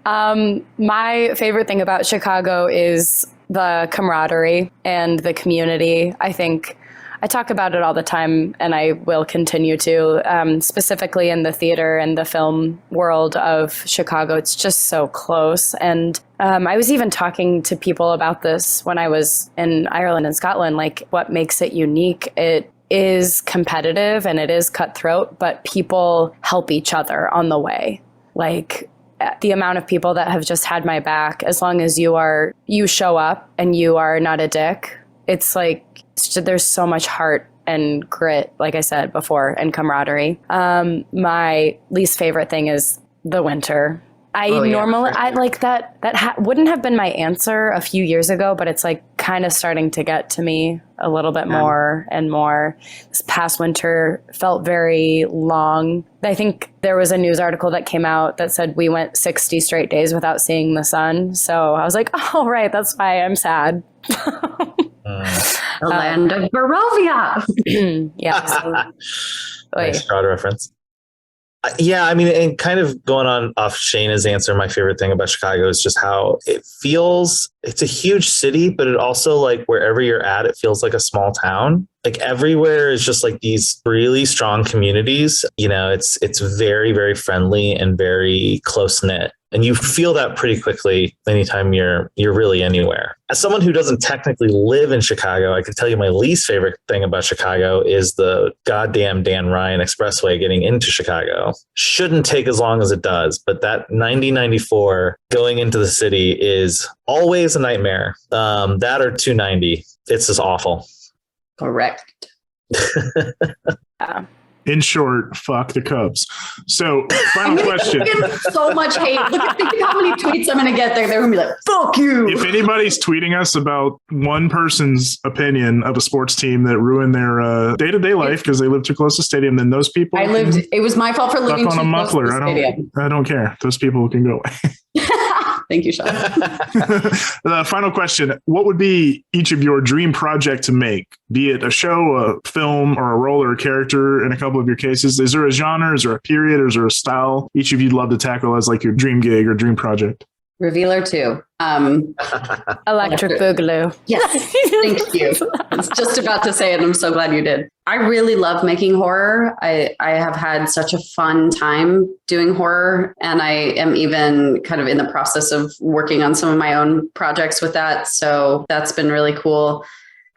My favorite thing about Chicago is the camaraderie and the community. I think I talk about it all the time, and I will continue to, specifically in the theater and the film world of Chicago. It's just so close. And I was even talking to people about this when I was in Ireland and Scotland, like what makes it unique. It is competitive and it is cutthroat, but people help each other on the way. Like the amount of people that have just had my back, as long as you show up and you are not a dick. It's like, there's so much heart and grit, like I said before, and camaraderie. My least favorite thing is the winter. I like that wouldn't have been my answer a few years ago, but it's like kind of starting to get to me a little bit more and more. This past winter felt very long. I think there was a news article that came out that said we went 60 straight days without seeing the sun. So I was like, oh, right, that's why I'm sad. The land of Barovia. Yeah. Nice Shudder reference. Yeah, I mean, and kind of going on off Shaina's answer, my favorite thing about Chicago is just how it feels. It's a huge city, but it also, like, wherever you're at, it feels like a small town. Like, everywhere is just like these really strong communities. You know, it's very, very friendly and very close knit. And you feel that pretty quickly anytime you're really anywhere. As someone who doesn't technically live in Chicago, I can tell you my least favorite thing about Chicago is the goddamn Dan Ryan Expressway getting into Chicago. Shouldn't take as long as it does, but that 9094 going into the city is always a nightmare. That or 290. It's just awful. Correct. Yeah. In short, fuck the Cubs. So, final question. So much hate. Look at think how many tweets I'm going to get there. They're going to be like, fuck you. If anybody's tweeting us about one person's opinion of a sports team that ruined their day-to-day life because they live too close to the stadium, then those people... It was my fault for living on too a close muffler. to the stadium. I don't care. Those people can go away. Thank you, Sean. The final question. What would be each of your dream project to make? Be it a show, a film, or a role or a character in a couple of your cases? Is there a genre? Is there a period? Or is there a style each of you'd love to tackle as like your dream gig or dream project? Revealer 2. Electric Boogaloo. Yes, thank you. I was just about to say it, and I'm so glad you did. I really love making horror. I have had such a fun time doing horror, and I am even kind of in the process of working on some of my own projects with that. So that's been really cool.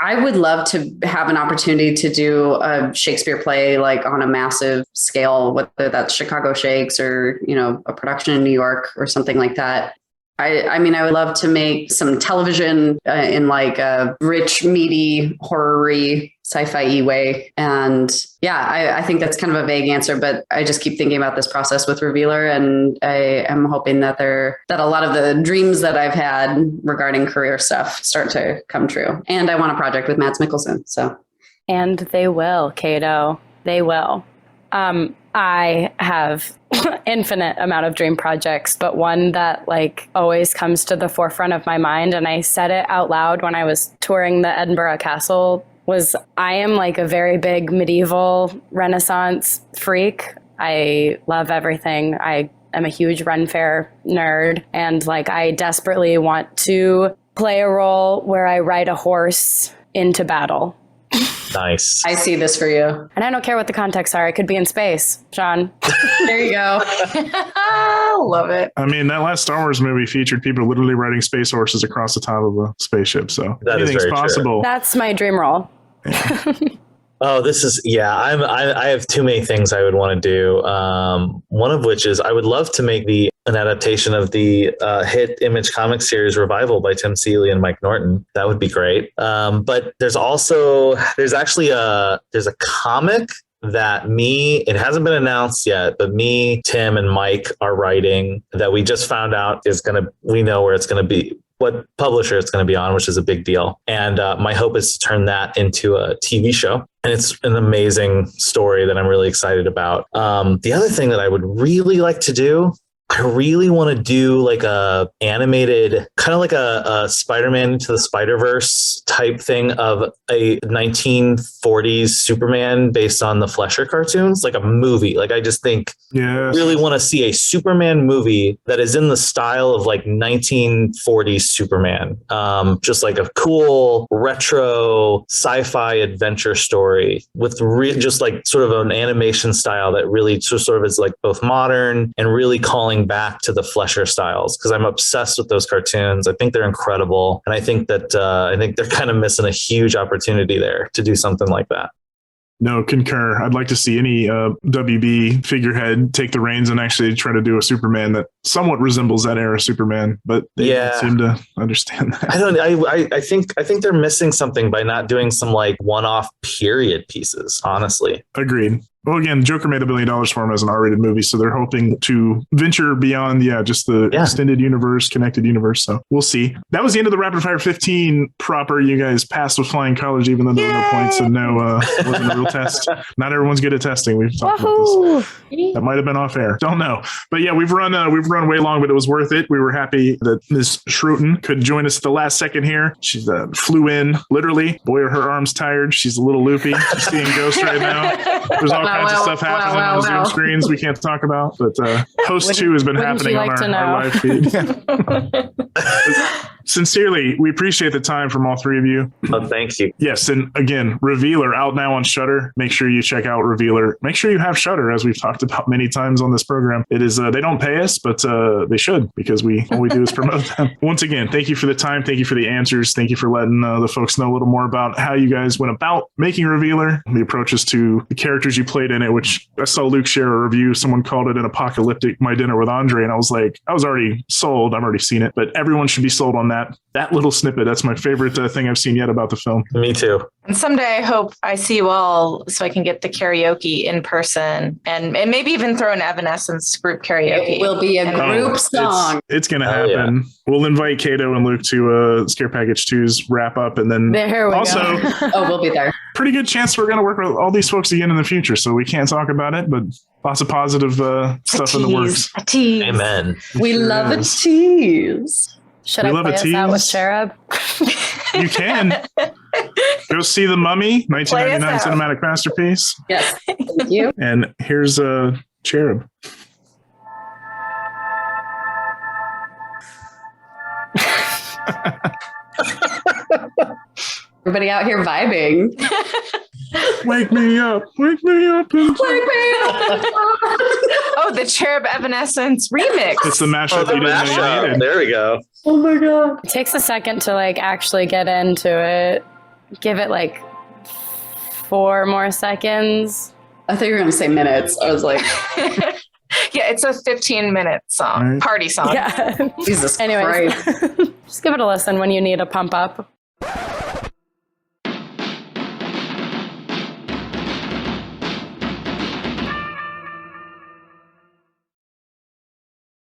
I would love to have an opportunity to do a Shakespeare play, like on a massive scale, whether that's Chicago Shakes or, you know, a production in New York or something like that. I mean, I would love to make some television in like a rich, meaty, horror-y, sci-fi way. And yeah, I think that's kind of a vague answer, but I just keep thinking about this process with Revealer, and I am hoping that a lot of the dreams that I've had regarding career stuff start to come true. And I want a project with Mads Mikkelsen. So, and they will, Caito. They will. I have infinite amount of dream projects, but one that like always comes to the forefront of my mind, and I said it out loud when I was touring the Edinburgh Castle, was I am like a very big medieval Renaissance freak. I love everything. I am a huge Ren Fair nerd, and like I desperately want to play a role where I ride a horse into battle. Nice. I see this for you. And I don't care what the contexts are. It could be in space, Sean. There you go. Love it. I mean, that last Star Wars movie featured people literally riding space horses across the top of a spaceship. So that anything's possible. That's my dream role. Yeah. Oh, this is, yeah, I have too many things I would want to do. One of which is I would love to make an adaptation of the hit Image comic series Revival by Tim Seeley and Mike Norton. That would be great. But there's actually a comic that it hasn't been announced yet, but me, Tim, and Mike are writing that we just found out we know where it's going to be, what publisher it's going to be on, which is a big deal. And my hope is to turn that into a TV show. And it's an amazing story that I'm really excited about. The other thing that I would really like to do, I really want to do like a animated, kind of like a Spider-Man Into the Spider-Verse type thing of a 1940s Superman based on the Fleischer cartoons, like a movie. Like I just think really want to see a Superman movie that is in the style of like 1940s Superman. Just like a cool retro sci-fi adventure story with just like sort of an animation style that really sort of is like both modern and really calling back to the Fleischer styles, because I'm obsessed with those cartoons. I think they're incredible, and I think that they're kind of missing a huge opportunity there to do something like that. No, concur. I'd like to see any WB figurehead take the reins and actually try to do a Superman that somewhat resembles that era Superman, but they don't seem to understand that. I think they're missing something by not doing some like one-off period pieces, honestly. Agreed. Well, again, Joker made $1 billion for him as an R-rated movie, so they're hoping to venture beyond, just the extended universe, connected universe. So we'll see. That was the end of the Rapid Fire 15 proper. You guys passed with flying colors, even though there were no points and wasn't a real test. Not everyone's good at testing. We've talked about this. That might have been off air. Don't know. But yeah, we've run way long, but it was worth it. We were happy that Ms. Schrooten could join us at the last second here. She flew in, literally. Boy, are her arms tired. She's a little loopy. She's seeing ghosts right now. There's all kinds of stuff happening on Zoom screens we can't talk about, but Host 2 has been happening on our live feed. Sincerely, we appreciate the time from all three of you. Oh, thank you. Yes, and again, Revealer out now on Shudder. Make sure you check out Revealer. Make sure you have Shudder, as we've talked about many times on this program. It is they don't pay us, but they should, because all we do is promote them. Once again, thank you for the time. Thank you for the answers. Thank you for letting the folks know a little more about how you guys went about making Revealer, the approaches to the characters you played in it, which I saw Luke share a review. Someone called it an apocalyptic My Dinner with Andre, and I was like, I was already sold. I've already seen it, but everyone should be sold on that little snippet. That's my favorite thing I've seen yet about the film. Me too. And someday I hope I see you all so I can get the karaoke in person and maybe even throw an Evanescence group karaoke. It will be a group song. It's going to happen. Yeah. We'll invite Caito and Luke to Scare Package 2's wrap up. And then there we also, go. We'll be there. Pretty good chance we're going to work with all these folks again in the future. So we can't talk about it, but lots of positive stuff in the works. A tease. Amen. We love a tease. Should I play us out with Cherub? You can. Go see The Mummy, 1999 cinematic masterpiece. Yes, thank you. And here's Cherub. Everybody out here vibing. Wake me up. Wake me up. Wake me up. Oh, the Cherub Evanescence remix. It's the mashup you didn't know you needed. There we go. Oh my God. It takes a second to actually get into it. Give it 4 more seconds. I thought you were going to say minutes. I was like... Yeah, it's a 15-minute song, party song. Yeah. Jesus Anyways, Christ. Just give it a listen when you need a pump up.